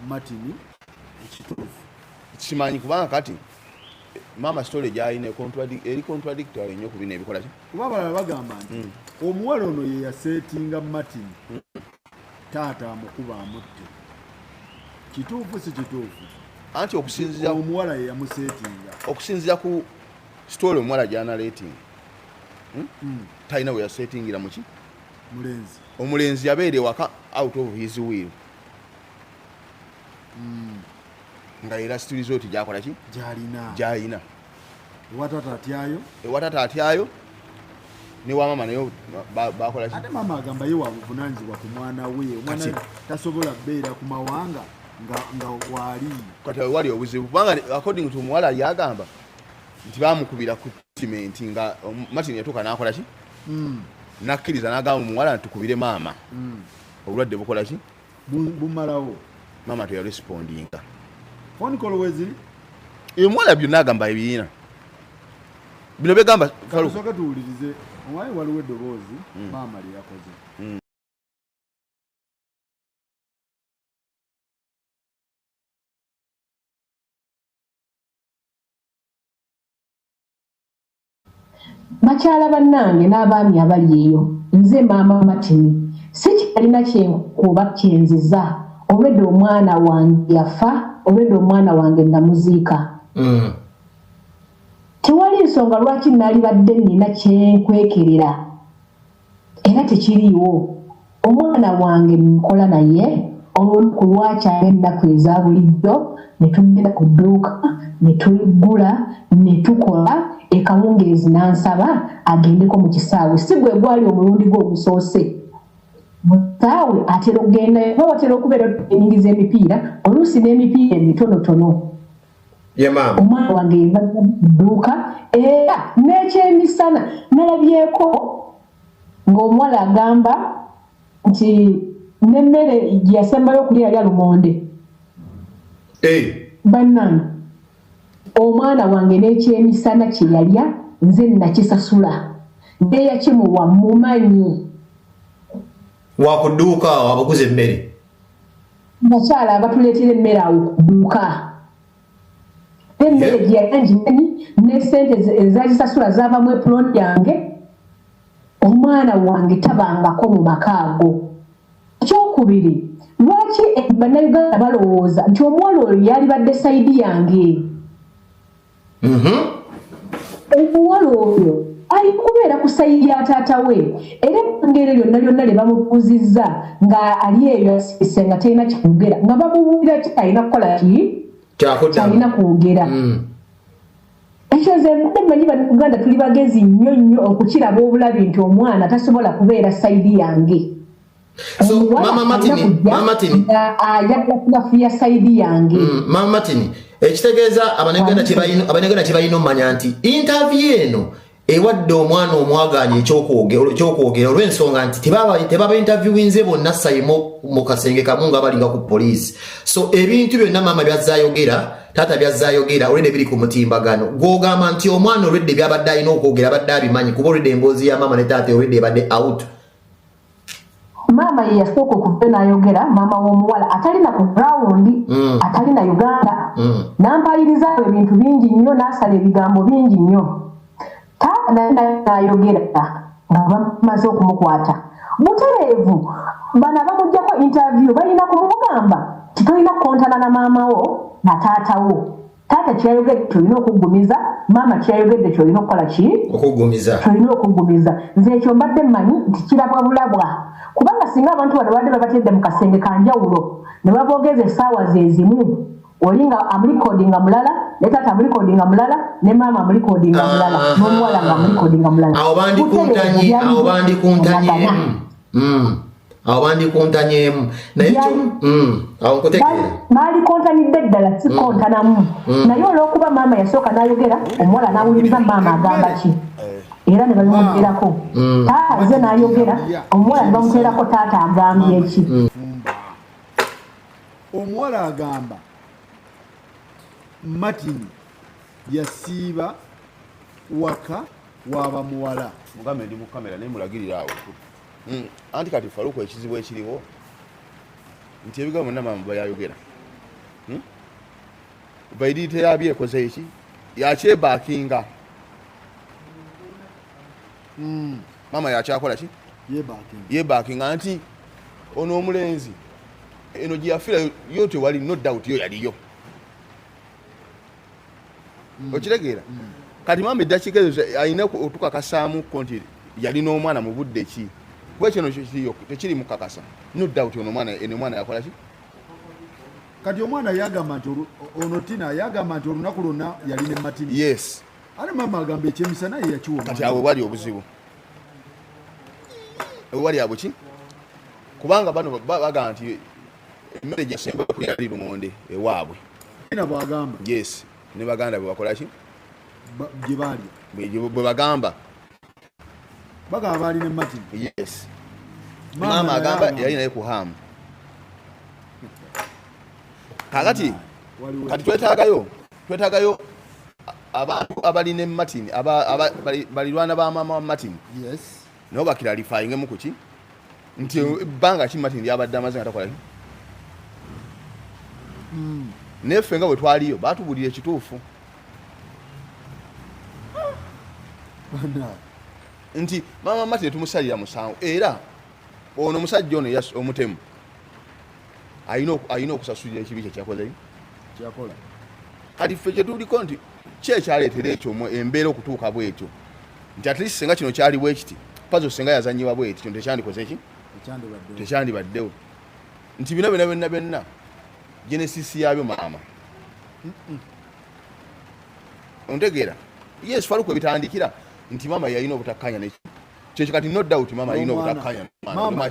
Martin ekituufu kimanyi kubanga kati mama story gyalina eri contradictory nnyo ku bino ebikola ki kuba abalala bagamba nti omuwala ono ye yaseetinga Martin taata amukuba amutte kituufu si kituufu anti okusinzira omuwala ye yamuseetinga okusinzira ku story omuwala gy'analeetinga talina we yasetingira muki omulenzi yabeere waka out of his will nga era st resort gyakola ki gyalina ewatata atyayo ne wamama nayo bakola ki ate mama agamba ye wabuvunanyizibwa ku mwana we omwana tasobola beera ku mawanga nga wali kati wali obuzibu kubanga according to omuwala yagamba nti bamukubira ku timenti nga Martin yatuuka n'akola ki nakkiriza n'agamba omuwala ntukubire maama obulwadde bukola ki bumalawo maama teyaresipondinga phone call weziri omuwala byonna agamba ebiyina bino begamba soka tuwulirize owaye waliwo eddoboozi maama lye yakoze Bakyala bannange n'abaami abali eyo nze maama Martin si kyalina kyenkuba kyenziza olwedde omwana wange yafa olwedde omwana wange namuziika tewali nsonga lwaki nalibadde nina kyenkwekerera era tekiriiwo omwana wange nkola naye olunaku lwakyali ennaku eza bulijjo ne tugenda ku dduuka ne tuligula ne tukola ekawungeezi n'ansaba agendeko mu kisaawe si gwe gwali omulundi gwe ogusoose musaawe atera okugenda oba watera okubeera enyingiza emipiira oluusi n'emipiira emitonotono omwana wange yevadda mu dduuka era n'ekyemisana nalabyeko ng'omuwala agamba nti n'emmere gye yasembayo okulya yali alumonde bannange omwana wange n'ekyemisana kye yalya nze nakisasula neyakimuwa mumanyi wakuduuka abaguza emmere bakyala abatuleetera emmere awo ku dduuka emmere gyeyayanjinani ne ssente ezaali sasula zaavamu epuloni yange omwana wange tabangako mu makaago. Ekyokubiri, lwaki bannayuganda balowooza nti omuwala oyo yalibadde sayidi yange? Omuwala oyo ali kubeera ku sayidi ya taata we, era engeri lyonna lyonna lye bamubuuzizza nga ali eyo asiise nga talina kyayogera, nga bamubuulira ki alina kukola ki kyalina kwogera. Ekyo nze mbadde mmanyi bannayuganda tuli bagezi nnyo nnyo okukiraba obulabi nti omwana tasobola kubeera sayidi yange. So Mama Martin ayagala kubafuya sayidi yange. Mama Martin ekitegeeza abanayuganda kye balina omanya nti interview eno ewadde omwana omwaganya ekyokwogera olw'ensonga nti tebaba interviewinze bonna sayimo mu kasenge kamu nga balinga ku poliisi. So ebintu byonna maama byazaayogera taata byazaayogera olwedde biri ku mutimbagano gw'ogamba nti omwana olwedde byabadde alina okwogera abadde abimanyi kuba olwedde emboozi ya maama ne taata olwedde ebadde out. Maama ye yasooka okuva n'ayogera, maama w'omuwala atalina ku ground, atalina Uganda, n'ampaliriza ebintu bingi nnyo n'asala ebigambo bingi nnyo. Taata naye n'ayogera nga bamaze okumukwata. Butereevu bano abamuggyako interview balina kumugamba titolina kukontana na maama wo na taata wo. Taata kyayogedde tulina okuggumiza, maama kyayogedde kyolina okukola ki? Okuggumiza. Tulina okuggumiza. Nze ekyo mbadde mmanyi nti kirabwa bulabwa. Kubanga singa abantu bano badde babatedde mu kasenge ka njawulo ne baboogeza essaawa ze zimu, oli nga amulikoodinga mulala, ne taata amulikoodinga mulala, ne maama amulikoodinga mulala, n'omuwala nga amulikoodinga mulala. Awo bandikuntanyemu naye awo nkutegeera baali kontanidde ddala si kontanamu. Naye olw'okuba maama yasooka n'ayogera, omuwala n'awuliriza maama agamba ki, era ne babimuteerako. Taata ze n'ayogera, omuwala ne bamuteerako taata agambye eki. Omuwala agamba Martin yasiiba waka waba muwala. Mugambe ndi mu kamera naye mulagirira awo. Anti kati Faruku ekizibu ekiriwo nti ebigambo na maama bayayogera. Baidi teyabye ekoze eki yakyebakinga. Mama yakyakola ki? Yebakinga anti ono omulenzi eno gyeyafira yote wali no doubt yo yaliyo. Okitegeera? Kati mama eddakiika ezo alina otukakasaamu konti yali n'omwana mu budde ki? Bwe kino tekiri mu kakasa. No doubt ono omwana yakola ki? Kati omwana yagamba nti ono Tina yagamba nti olunaku lwonna yali ne Martin. Yes. Ale mama agamba ekyemisana ye yakiwa. Kati awo wali obuzibu. Wali abo ki? Kubanga bano bagamba nti emmere gyasemba ku yali lumonde ewaabwe. Ina bwagamba. Yes. Ne baganda bwe bakola ki? Gye baali. Bwe bagamba. Bagamba baali ne Martin. Yes. Mama agamba yali naye ku hamu. Kakati kati twetagayo abantu abali ne Martin balirwana ba mama wa Martin. Yes. No bakiralifyinge mu kuki nti banga ki Martin yabadde amaze atakola ki? Neffe nga bwe twaliyo batubulira ekituufu. Nti mama Martin tumusalira musango era ono musajja ono yas omutemu ayina okusasulira ekibi kye kyakola. Kati ffe kye tuliko nti kyekyaleetera ekyo embeera okutuuka bwetyo nti at least senga kino kyali bwe kiti pazo senga yazanyibwa bweti kino tekyandikoze ki? Tekyandibaddewo. Nti bino byonna genesis yabyo maama. Ontegeera? Yes, Faruku bitandikira nti mama yalina obutakkanya n'ekyo. Kyekyo kati no doubt mama yalina obutakkanya. Mama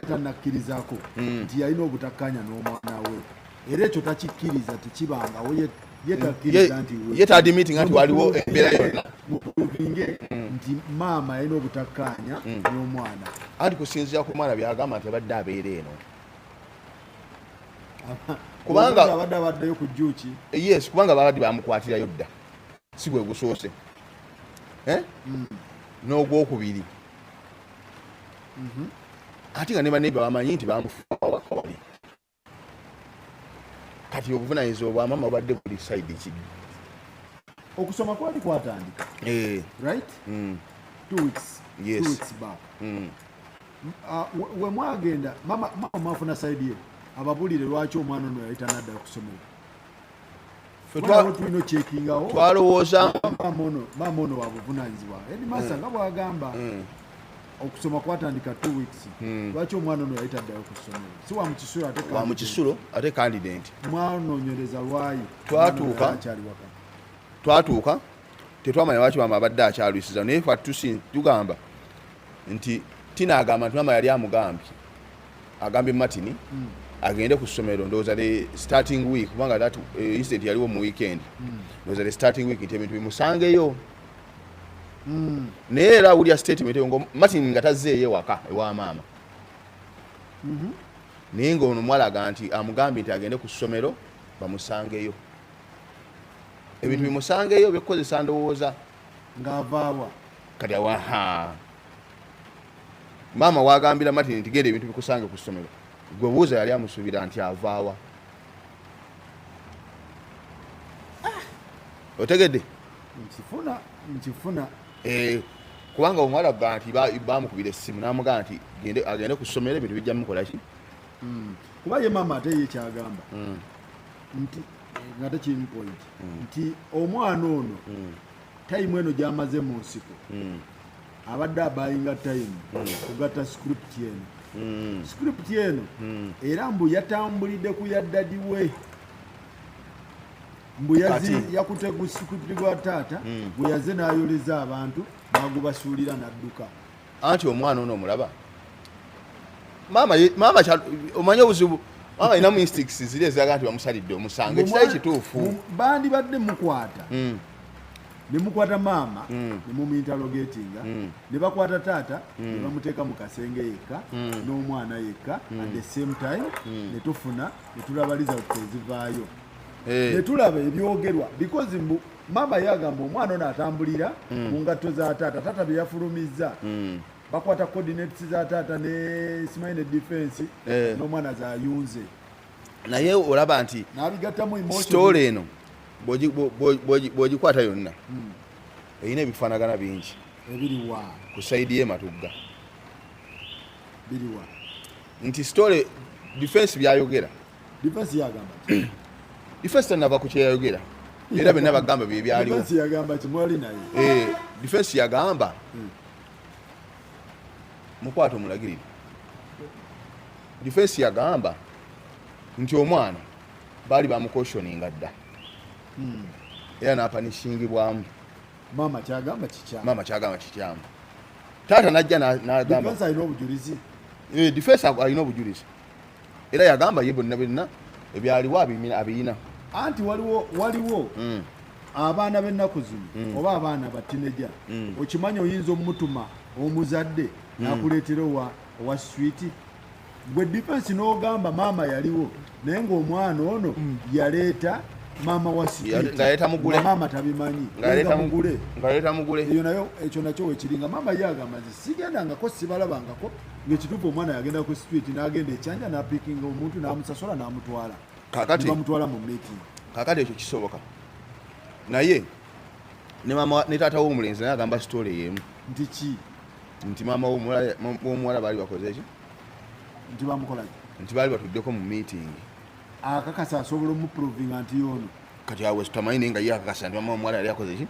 tanakkirizaako nti yalina obutakkanya n'omwana we. Era ekyo takikkiriza tekibangawo yetakkiriza nti yetadi meeting nti waliwo embeera yonna. Muvinge nti maama yalina obutakkanya n'omwana. Anti kusinziira ku mwana byagamba nti abadde abeera eno. Kubanga abaddeyo ku jjuuki. Yes, kubanga babadde bamukwatirayo dda. Si bwe gusoose. N'ogwokubiri. Ate nga ne banne bamanyi nti bamufuwa wakawali. kati obuvunanyizibwa bwa maama obadde buli side ki okusoma kwali kwatandika right 2 weeks Yes. 2 weeks back we mwagenda mama mwafuna side ye ababulire lwaki omwana ono yayita nadda okusomera tulina checkingawo twalowooza maama ono wabuvunanyizibwa edimasa nga bwagamba okusoma kwatandika 2 weeks lwaki omwana ono yayita ddayo ku ssomero si wa mu kisulo ate candidate mwanonyereza lwayi twatuuka tetwamanya lwaki maama abadde akyalwisiza naye tugamba nti Tina agamba nti maama yali agambye Martin agende ku ssomero ndowooza the starting week kubanga that incident yaliwo mu weekend ndowooza the starting week nti ebintu bimusangeyo naye era awulya statement ngo Martin nga tazzeeyo ewaka ewa maama naye ng'ono mwalaga nti amugambye nti agende ku ssomero bamusangeyo ebintu bimusangeyo bikukozesa ndowooza ng'avaawa kati awaha maama wagambira Martin nti genda ebintu bikusange ku ssomero gwe buuza yali amusuubira nti avaawa otegedde nkifuna kubanga omwala gga nti bamukubira essimu n'amugamba nti agende ku ssomero ebintu bijja mukola ki kuba ye maama ate ye kyagamba nti nga tekirimu point nti omwana ono tayimu eno gy'amaze mu nsiko abadde abayinga tayimu kugatta script eno era mbu yatambulidde ku yaddadi we mbu yakute ku script gwa taata bwe yaze n'ayoleza abantu bagubasuulira n'adduka anti omwana ono omulaba maama omanye obuzibu maama alinamu instincts ziri eziraga nti bamusalidde omusango ekitali kituufu bandi badde mukwata ne mukwata maama ne muminterrogatinga ne bakwata taata ne bamuteeka mu kasenge yekka n'omwana yekka at the same time ne tufuna ne tulabaliza ezivaayo ne tulaba ebyogerwa because maama yagamba omwana ono atambulira mu ngatto za taata bye yafulumizza bakwata coordinates za taata ne smile defense n'omwana zayunze naye olaba nti story eno bw'ogikwata yonna erina ebifaanagana bingi ebiriwa ku saidi y'ematugga biriwa nti story defense byayogera defense yagamba defense tanava ku kyeyayogera era benna bagamba bye byaliwo defense yagamba kimwali naye defense yagamba mukwata omulagirire defense yagamba nti omwana baali bamukoshoninga dda era n'apanishingibwamu maama kyagamba kikyamu taata najja n'agamba defense alina obujulizi era yagamba ye bonna ebyaliwo abiyina anti waliwo abaana b'ennaku zino oba abaana batineja okimanyi oyinza omutuma omuzadde n'akuleetera owa switi gwe defense n'ogamba maama yaliwo naye ng'omwana ono yaleeta maama wa maama tabimanyi ngaleeta mugule eyo nayo ekyo nakyo wekiringa maama yagamba nti sigendangako sibalabangako ng'ekituufu omwana yagenda ku street n'agenda ekyanja n'apikinga omuntu n'amusasula n'amutwala bamutwala mu meeting kakati ekyo kisoboka naye ne maama ne taata w'omulenzi naye agamba story y'emu nti ki nti maama w'omuwala baali bakoze ki nti bamukola nti baali batuddeko mu meeting akakasa asobola omuprovinga nti yono kati awe tutamanyi naye nga ye akakasa nti maama w'omuwala yali akoze ki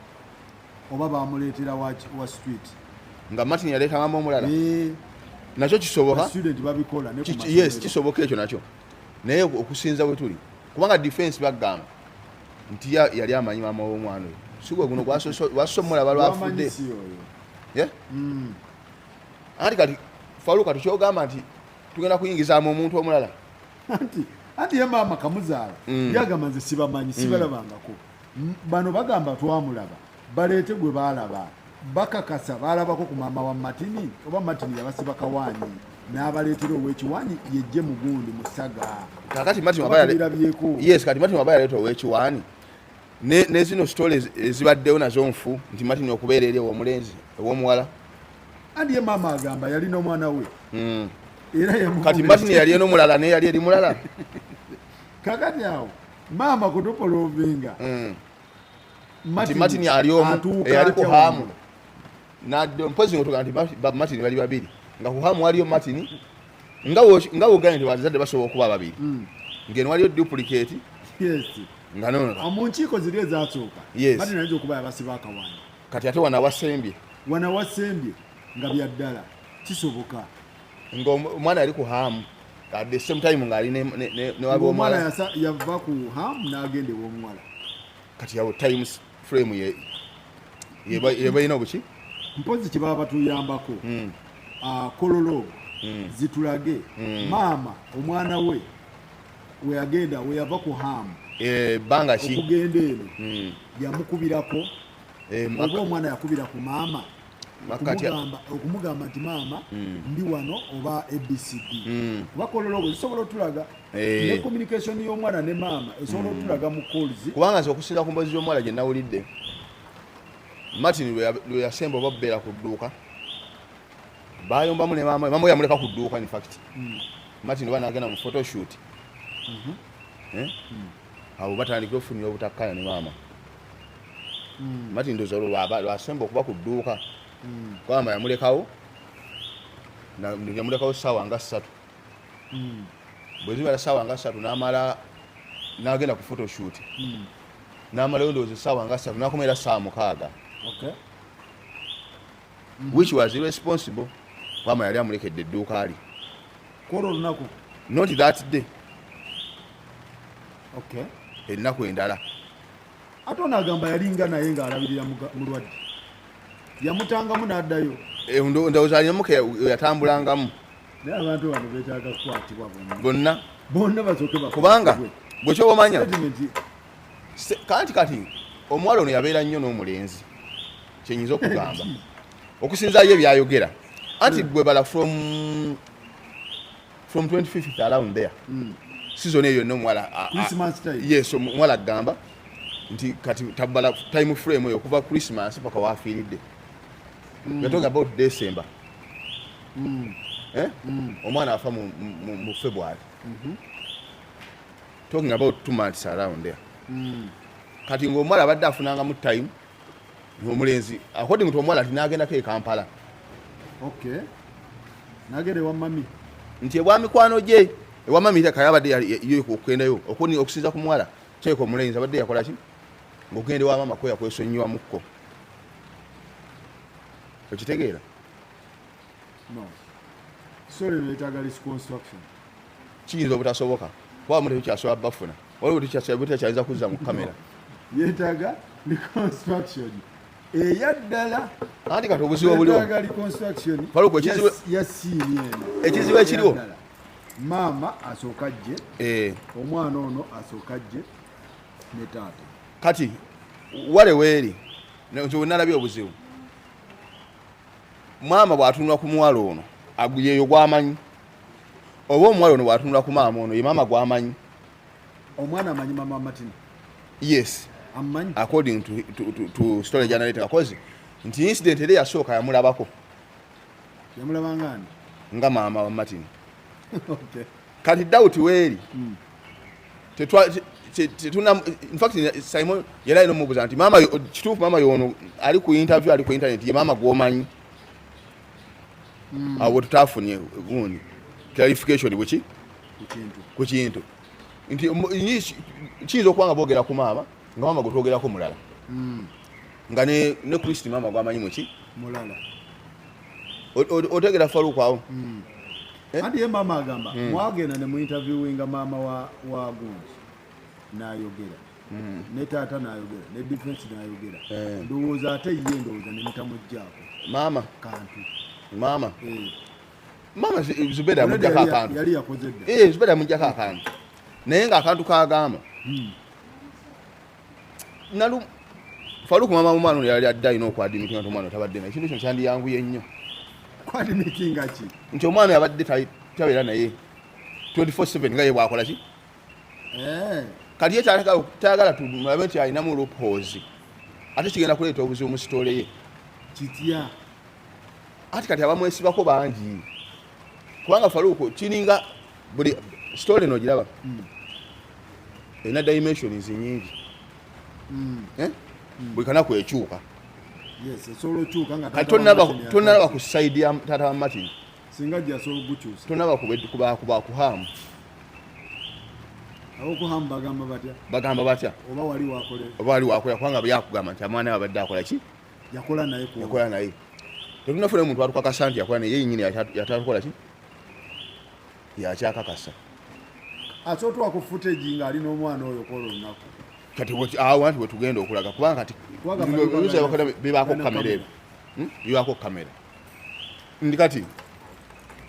oba bamuleetera wa street nga Martin yaleeta maama w'omulala nakyo kisoboka babikola yes kisoboka ekyo nakyo naye okusinza bwe tuli kubanga defense bagamba nti yali amanyi maama w'omwana oyo sigwe guno gwasomulaba lwafudde anti kati faluka tukyogamba nti tugenda kuyingizaamu omuntu omulala anti ye maama kamuzaala yagamba nze sibamanyi sibalabangako bano bagamba twamulaba baleete gwe baalaba bakakasa baalabako ku maama wa Matini oba Matini yabasiba kawaanyi n'abaleetera ow'ekiwaanyi yejje mugundi musaga kakati Martin waba yaleeta ow'ekiwaanyi ne zino stories ezibaddewo nazo nfu nti Martin okubeera eri ew'omulenzi ew'omuwala anti ye maama agamba yalina omwana we era kati Martin yali n'omulala naye yali eri mulala kakati awo Maama kutopolovinga. Martin ali omu eyali ku hamu. Naddo mpozi ngotoka nti Martin bali babiri. Nga ku hamu waliyo Martin. Nga woganye nti bazadde basobola okuba babiri. Ngeno waliyo duplicate. Yes. Nga nono. Omunchiko ziri ezasooka. Yes. Martin ajja okuba yabasiba akawanya. Kati ate wana wasembye. Wana wasembye nga byaddala kisoboka. Ngo omwana ali ku hamu. At the same time ngali ne wabo omwana yava ku hamu n'agende w'omuwala. Kati yawo times frame yeba ino buki? Mpozi kibaba batuyambako. Kololo zitulage maama omwana we yagenda we yava ku hamu. Banga ki okugenda eno yamukubirako oba omwana yakubira ku maama okumugamba nti maama ndi wano oba ABCD kuba kolologo zisobola otulaga ne communication y'omwana ne maama esobola otulaga mu calls kubanga nze okusinza ku mbozi y'omwana gye nawulidde Martin lwe yasemba oba bbeera ku dduuka bayombamu ne maama we yamuleka ku dduuka in fact Martin oba n'agenda mu photoshoot abo batandika ofunira obutakkanya ne maama Martin ndoza lwasemba okuba ku dduuka kwama yamulekawo yamulekawo ssaawa nga 3 bwe zibala ssaawa nga 3 n'amala n'agenda ku photoshoot n'amalayo ndowooza ssaawa nga 3 n'akomera ssaawa 6 which was irresponsible kwama yali amulekedde edduuka ali kolo lunaku not that day ennaku endala ate onagamba yalinga naye ng'alabirira mulwadde yamutangamu n'addayo ndowooza alinamuke yatambulangamu naye abantu bano beetaaga kukwatibwa bonna basooke kubanga bwe kyoba omanya kati omuwala ono yabeera nnyo n'omulenzi kyenyinza okugamba okusinzaayo ebyayogera anti gwe bala from 25th around there season eyo yonna omuwala yes omuwala agamba nti kati tabala time frame eyo okuva Christmas paka wafiiridde we're talking about December omwana afa mu February talking about 2 months around there kati ng'omuwala abadde afunanga mu time n'omulenzi according to omwala tinaagendako e Kampala nagende ewa mami nti ewa mikwano gye ewa mami kayabadde okugendayo okusinza ku muwala kyeko omulenzi abadde yakola ki ng'ogenda ewa mama kwe yakwesonyiwamukko okitegeera kiyinza obutasoboka kuba muteyo kyasobola bafuna waliwo tekyayinza kuzza mu kamera yeetaaga reconstruction eyaddala anti kati obuzibu obuliwo ekizibu ekiriwo maama asooka ajje omwana ono asooka ajje ne taata kati wale weeri nalabye obuzibu maama bw'atunula ku muwala ono yeeyo gw'amanyi oba omuwala ono bw'atunula ku maama ono ye maama gw'amanyi omwana amanyi maama Martin yes amanyi according to story generator akoze nti incident eri yasooka yamulabako yamulabangani nga maama wa Martin kati doubt weeri tetuna in fact Simon yali alina omubuuza nti maama kituufu maama yono ali ku interview ali ku internet ye maama gw'omanyi awo tutafunye gundi clarification bweki ku kintu nti kiyinza okuba nga boogera ku maama nga maama gwe twogerako mulala nga ne Kristi maama gw'amanyi muki mulala otegera Faruku awo andi ye maama agamba mwagenda ne mu interviewinga maama wa gundi n'ayogera ne taata n'ayogera ne defense n'ayogera ndowooza ate ye ndowooza ne mutamugjaako maama kantu maama Zubeda amuggyako akantu yali yakoze dda Zubeda amuggyako akantu naye ng'akantu kaagamba nalu Faruku maama w'omwana ono yali adde alina okwadimikinga nti omwana tabadde naye ekintu kino kyandiyanguye nnyo kwadimikinga ki nti omwana yabadde tabeera naye 24/7 nga ye bwakola ki kati ye kyayagala tulabe nti alinamu loopholes ate kigenda kuleeta obuzibu mu sitoole ye kitya ati kati abamwesibako bangi kubanga Faruku kiringa buli sitoole eno giraba ena dimensions nyingi bwe kana kwekyuka yes solo chuka nga tonaba ku side ya tata wa Martin singa jya solo buchusa tonaba kuba kuhamu abo kuhamu bagamba batya oba wali wakola kwanga byakugamba nti amwana abadde akola ki yakola naye tetunafuna omuntu atukakasa nti yakola naye yennyini yatakola ki yakyakakasa asootwa ku footage ng'ali n'omwana oyo kola olunaku kati awo nti wetugenda okulaga kubanga kati bibaako kamera ndi kati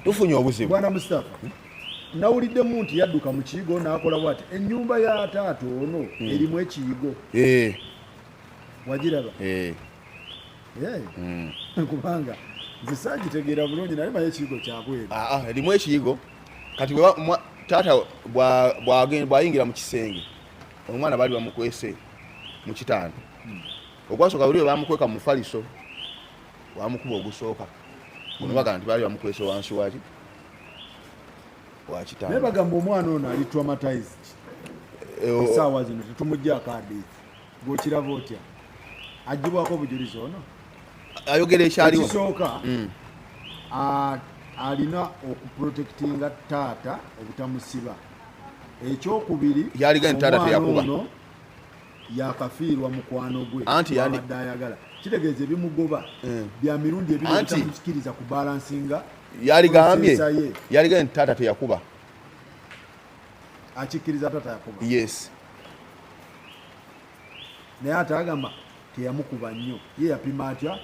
tufunye obuzibu bwana Mustafa nawuliddemu nti yadduka mu kiyigo n'akola bwati ennyumba ya taata ono erimu ekiyigo wagiraba kubanga nze saagitegeera bulungi naye maye ekiyigo kyabweru erimu ekiyigo kati taata bw'ayingira mu kisenge omwana baali bamukwese mu kitanda ogwasooka buli bamukweka mu faliso wamukuba ogusooka guno baga nti baali bamukwese wansi waki wakitanda naye bagamba omwana ono ali traumatized essaawa zino tetumuggyako adiizi gwokiraba otya agibwako obujulizi ono ayogera ekyaliwo ekisooka alina okuprotectinga taata obutamusiba ekyokubiri yaliga ntaata teyakuba yakafiirwa mukwano gwe anti abadde ayagala kitegeeza ebimugoba bya mirundi ebiri bitamusikiriza ku balansinga yaligambye nti taata teyakuba akikkiriza taata yakuba yes naye ate agamba teyamukuba nnyo ye yapima atya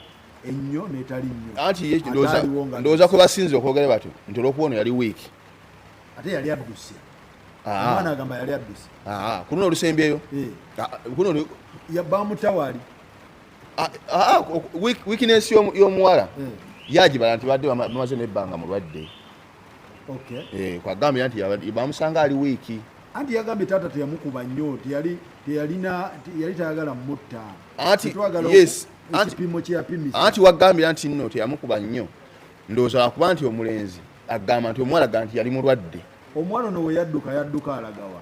ennyo n'etali nnyo anti ndowooza kwe basinze okwogera batyo nti olwokuba yali wiiki ate yali adduse omwana agamba yali adduse kuno olusembyeyo kuno bamutawali weakness y'omuwala yagibala nti badde bamaze nebbanga mulwadde kwagambye nti bamusanga ali wiiki anti yagambye taata teyamukuba nnyo yali tayagala mutta ekipimo kyeyapimisa anti wagambye nti nno teyamukuba nnyo ndowooza wakuba nti omulenzi agamba nti omuwala ga nti yali mulwadde omwana ono we yadduka alagawa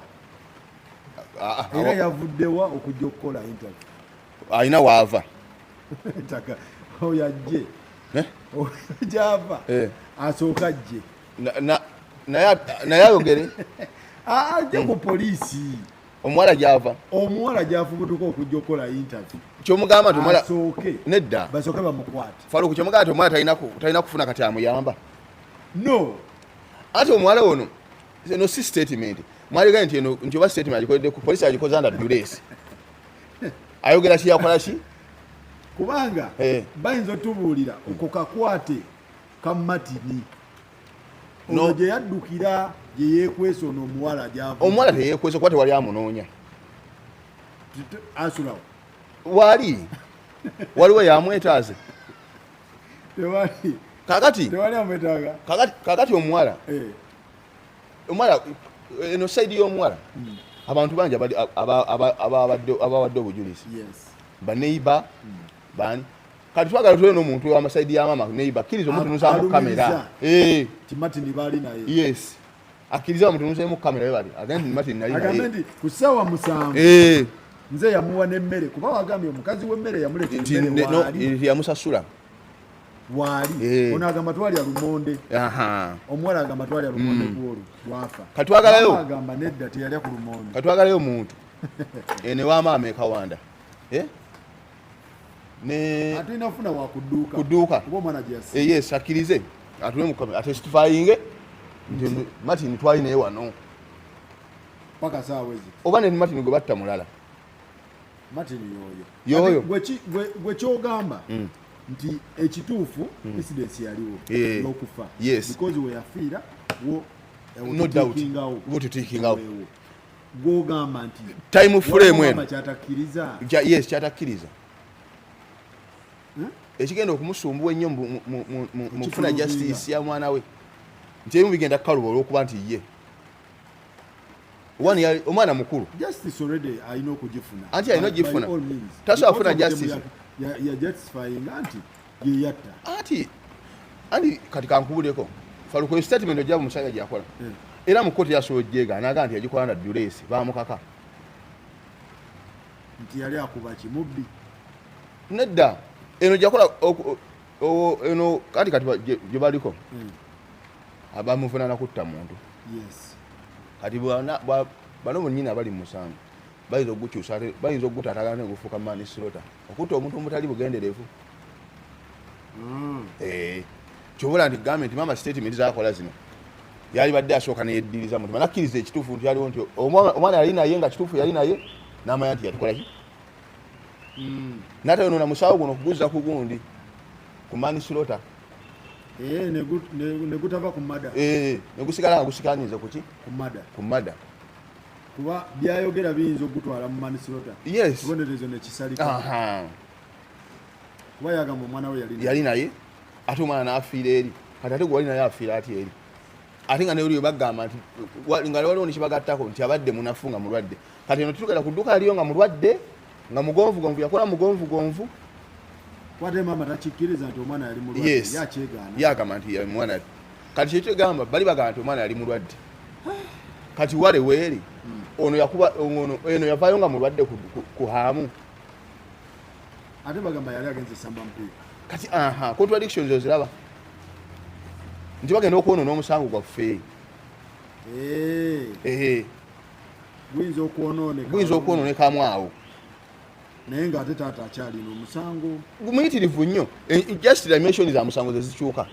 era yavuddewa okujja okukola interview alina waava oyajje gyava asooka ajje naye ayogere ajje ku poliisi omuwala gyafubutuka okujja okukola interview kyomugamba nti omwala asooke nedda basooke bamukwate faluku kyomugamba nti omwala talina kufuna kati amuyamba no ate omuwala ono no si statement mwaliga nti oba statement agikoledde ku polisi agikoze under duress ayogera kiyakola ki kubanga bayinza otubuulira okwo kakwate kamatini ono gye yaddukira gye yeekwesa ono omuwala gyava omuwala teyeekwesa kuba tewali amunoonya asulawo waliwo yamwetaaze tewali amwetaaga kakati omuwala eno saidi y'omuwala abantu bangi abawadde obujulizi baneiba bani kati twagala tulina omuntu wamasaidi yamama neiba akkiriza omutunuzamu kamera timatini bali naye yes akkiriza omutunuzamu kamera bali agandi timatini nali naye agambye nti ku ssaawa 7 nze yamuwa n'emmere kuba wagambye omukazi w'emmere yamuleta emmere yamusasula wali ono agamba twalya lumonde omuwala agamba twalya lumonde gwolwo lwafa katwagalayo agamba nedda teyalya ku lumonde katwagalayo omuntu ne wamaama ekawanda ate inafuna kudduuka kuba omwana gyeyasi yes akkirize atule mukamera atestifyinge nti Martin twalinaye wano paka saawa ezi oba ne Martin gwe batta mulala Martin yoyo gwe kyogamba nti ekituufu incidence yaliwo n'okufa because we yafiira no doubt tutiikingawo gwogamba nti time frame eno kyatakkiriza kyatakkiriza ekigenda okumusumbuwa ennyo mu kufuna justice ya mwana we nti ebimu bigenda kukaluba olw'okuba nti ye omwana mukulu justice already alina okugifuna anti alina ogifuna tasobola kufuna justice yajustifying anti yeyatta anti kati kankubuleko faluko statement ojja musajja gyakola era mu kkooti yasobola ojjeega anaga nti yagikola na duress baamukaka nti yali akuba kimubbi nedda eno jakola eno kati gye baliko abamuvunana kutta muntu yes kati bano bonyini abali mu musango bayinza okugukyusa ate bayinza okugutatagana negufuuka manisirota okutta omuntu omutali bugenderevu kyobola nti gavumenti mama statement zakola zino yali badde asooka neyeddiriza mutima nakkiriza ekituufu nti yaliwo nti omwana yali naye nga kituufu yali naye n'amanya nti yatukolaki natayonona musawo guno okuguzza ku gundi ku manisirota negutava ku mada negusigala nga gusikanyize kuki ku mada kuba byayogera biyinza okugutwala mu manisirota kibonerezo nekisalika kuba yagamba omwana we yali naye ate omwana n'afiira eri kati ate gwe wali naye afiira ati eri ate nga neoliyo bagamba nti nga waliwo nekibagattako nti abadde munafu nga mulwadde kati eno tutugenda ku dduuka aliyo nga mulwadde nga mugonvugonvu yakola mugonvugonvu kwate mama takikkiriza nti omwana yali mulwadde yakyegaana yagamba nti omwana kati kyekigamba bali bagamba nti omwana yali mulwadde kati wale weeri ono yakuba eno yavaayo nga mulwadde ku haamu ate bagamba yali agenze samba mpiira kati contradictions oziraba nti bagenda okwonona omusango gwaffe guyinza okwonoonekamu awo naye ng'ate taata akyalina omusango muyitirivu nnyo just dimension za musango zezikyuka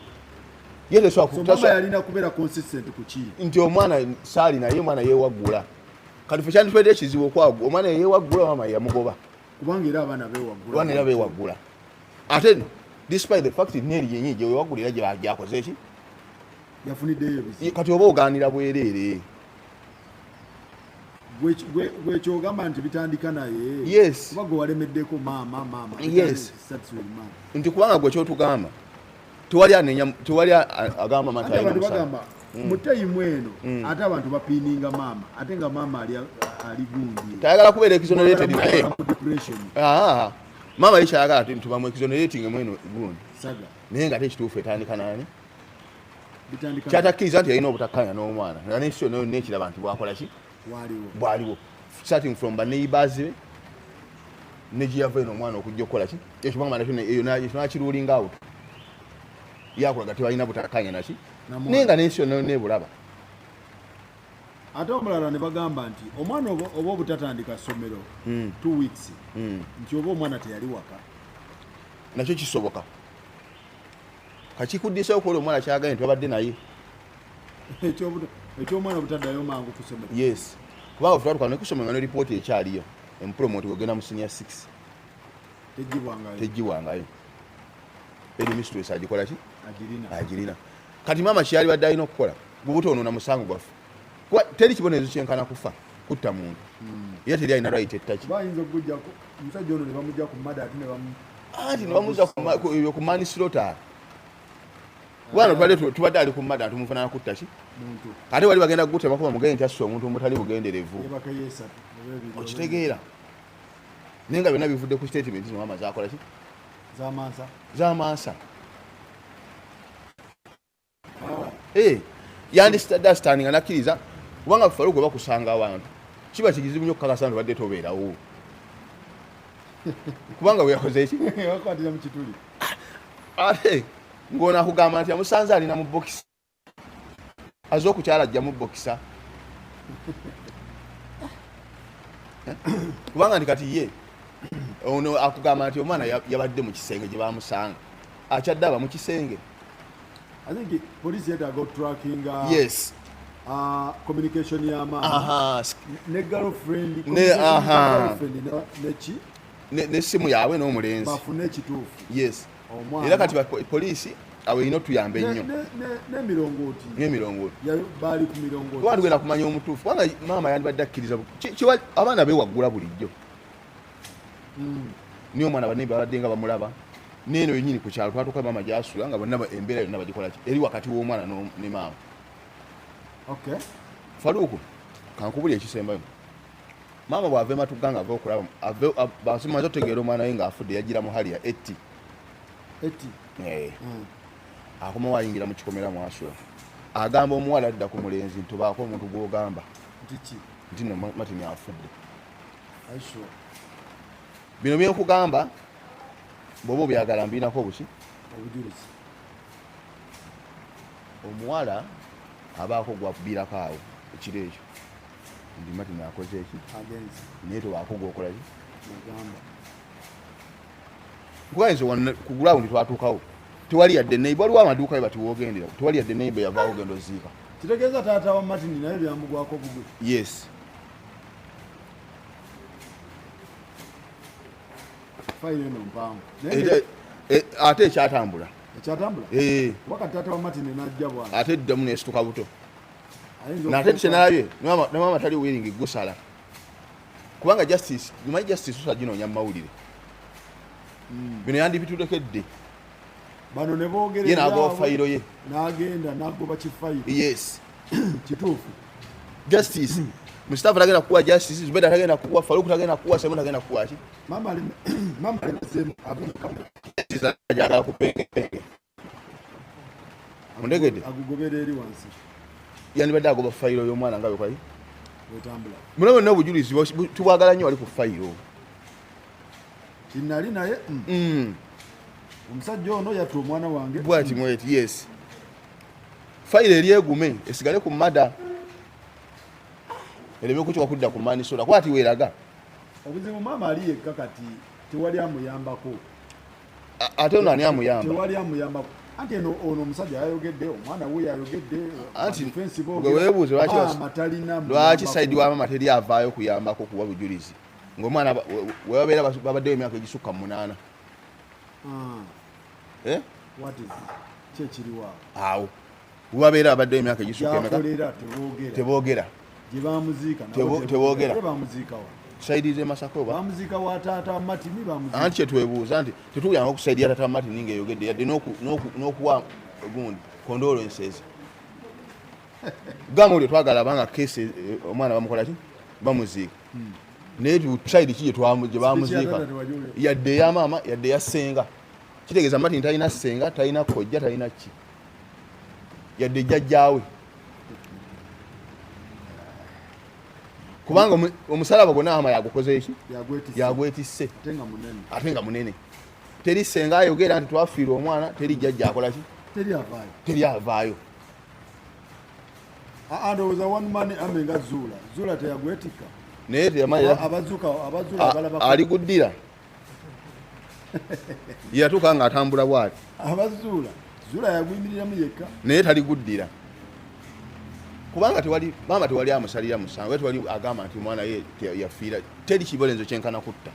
yalina kubeera consistent ku ki nti omwana saali naye omwana yeewaggula kati fe kyanditwedde ekizibu okwagwa omwana yeewaggula mama yamugoba kubanga era abaana beewaggula ate despite the fact neri yenyi gyewewaggulira gyakoze eki yafuniddeyo kati oba ogaanira bwereere gwekyogamba nti bitandika naye kuba gwe walemeddeko maama nti kubanga gwe kyotugamba tewali agamba abantu bagamba mu tayimu eno ate abantu bapiininga maama ate nga maama ali gundi tayagala kubeera exonerated naye maama yikyayagala tubamu exonerating mweno gundi naye nga ate ekituufu etandika nani kyatakkiriza nti yalina obutakkanya n'omwana nanesio nekiraba nti bwakola ki bwaliwo starting from baneighbors be negiyava eno omwana okujja okukola ki ekyonakirulinga out yakulaga tebalina butakkanya naki naye nga nesio nebulaba ate omulala ne bagamba nti omwana oba obutatandika ssomero 2 weeks nti oba omwana teyali waka nakyo kisoboka kakikuddisa okuola omwana kyagaye nti wabadde naye ekyomwana butaddayo mangu kusomero yes kubanga tutatuka nekusomero nga neripooti ekyaliyo empromoti wegenda mu senior 6 tegibwangayo eri mistress agikola ki agirina kati maama kyeyali badde alina okukola gubutoonona musango gwaffe teri kibonerezo kyenkana kufa kutta muntu era teri alina right ettaki bayinza okugujjako omusajja ono ne bamugja ku mada ate anti nebamuzza ku manisirota bwana tubadde ali ku mada tumufunana kutta ki ate wali bagenda kugutema kuba mugende nti asse omuntu omutali bugenderevu okitegeera naye nga byonna bivudde ku statement zino maama zakola ki zamansa yandistanding nga nakkiriza kubanga faluku gwe bakusanga abantu kiba kizibu nnyo okukakasa nti badde tobeerawo kubanga weyakoze eki wakwatira mu kituli ate ng'ono akugamba nti amusanze alina mu bokisi aze okukyala ajja mu bokisa kubanga nti kati ye ono akugamba nti omwana yabadde mu kisenge gye bamusanga akyadde aba mu kisenge I think police yetaaga tracking yes communication ya maama ne girlfriend n'essimu yaabwe n'omulenzi bafune ekituufu yes era kati poliisi awo erina otuyamba ennyo n'emirongooti baali ku mirongooti kuba tugenda kumanya omutuufu kubanga maama yandibadde akkiriza abaana beewaggula bulijjo niyo omwana banne babadde nga bamulaba neeno yennyini ku kyalo twatuuka maama gyasula nga bonna embeera yonna bagikola ki eri wakati w'omwana ne maama faluuku kankubuli ekisembayo maama bw'ava ematugga nga ava okulaba basimaze otegeera omwana we ng'afudde yagira mu hali ya eti akomawo ayingira mu kikomera mwasula agamba omuwala adda ku mulenzi nti obaako omuntu gw'ogamba nti no matini afudde bino byokugamba bwoba obyagala mbinako buki obujulizi omuwala abaako gwakubirako awo ekiro ekyo ndi Martin akoze eki agenzi naye tobaako gwokolaki agamba kugainze ku ground twatuukawo tewali yadde neighbor waliwo amaduuka we batiwogendera tewali yadde neighbor yavaawo ogenda oziika kitegeeza taata wa Martin naye byamugwako bugwe yes fayiro eno mpanvu ate ekyatambula ekyatambula wakati taata wa Martin najja bwana ate eddamu nesituka buto nate kyenalabye namama tali willing gusala kubanga justice gumanyi justice osa ginoonya mu mawulire bino yandibitulekedde bano ne boogera ye n'agoba fayiro ye n'agenda n'agoba kifayiro yes kituufu justice Mustafa tagenda kuwa justice Zubeda tagenda kuwa Faruku tagenda kuwa Semu tagenda kuwa ki mama alimesema ajaga kupenge mundegede agugobera eri wansi yandibadde agoba fayiro y'omwana nga bwe wetambula muno n'obujulizi tubwagala nnyo wali ku fayiro kinali naye omusajja ono yatta omwana wange bwati mweti yes fayiro eryegume esigale ku mada erebe kuki wakudda ku manisola kwati weeraga obuzibu maama ali yekka kati tewali amuyambako ate ono ani amuyamba tewali amuyambako anti ono omusajja yayogedde omwana we yayogedde anti gwe weebuuze lwaki saidi wa maama teri avaayo kuyambako kuwa bujulizi ng'omwana webabeera babaddeyo emyaka egisukka mu 8 kyekiriwaawo awo webabeera babaddeyo emyaka egisukka teboogera gye bamuziika teboogera bamuziikawa tusaidize Masaka oba bamuziika wa taata wa Martin bamuziika anti kyetwebuuza nti tetuyanga okusaidia taata wa Martin ng'eyogedde yadde n'okuwa gundi condolences gamba olyo twagala banga kesi omwana bamukola ki bamuziika naye tusaidi ki gye bamuziika yadde ya maama yadde ya ssenga kitegeeza Martin talina ssenga talina kojja talina ki yadde jjajjaawe kubanga omusalaba gwonna ama yagukoze eki yagwetisse ate nga munene teri ssenga ayogera nti twafiirwa omwana teri jjajja akola ki teri avaayo ndowooza one man ame nga zuula teyagwetikka naye aliguddira yatuuka nga atambula bwati zuula yagwimiriramu yekka naye taliguddira kubanga maama tewali amusalira musango tewali agamba nti omwana ye yafiira teri kibolenzo kyenkana kutta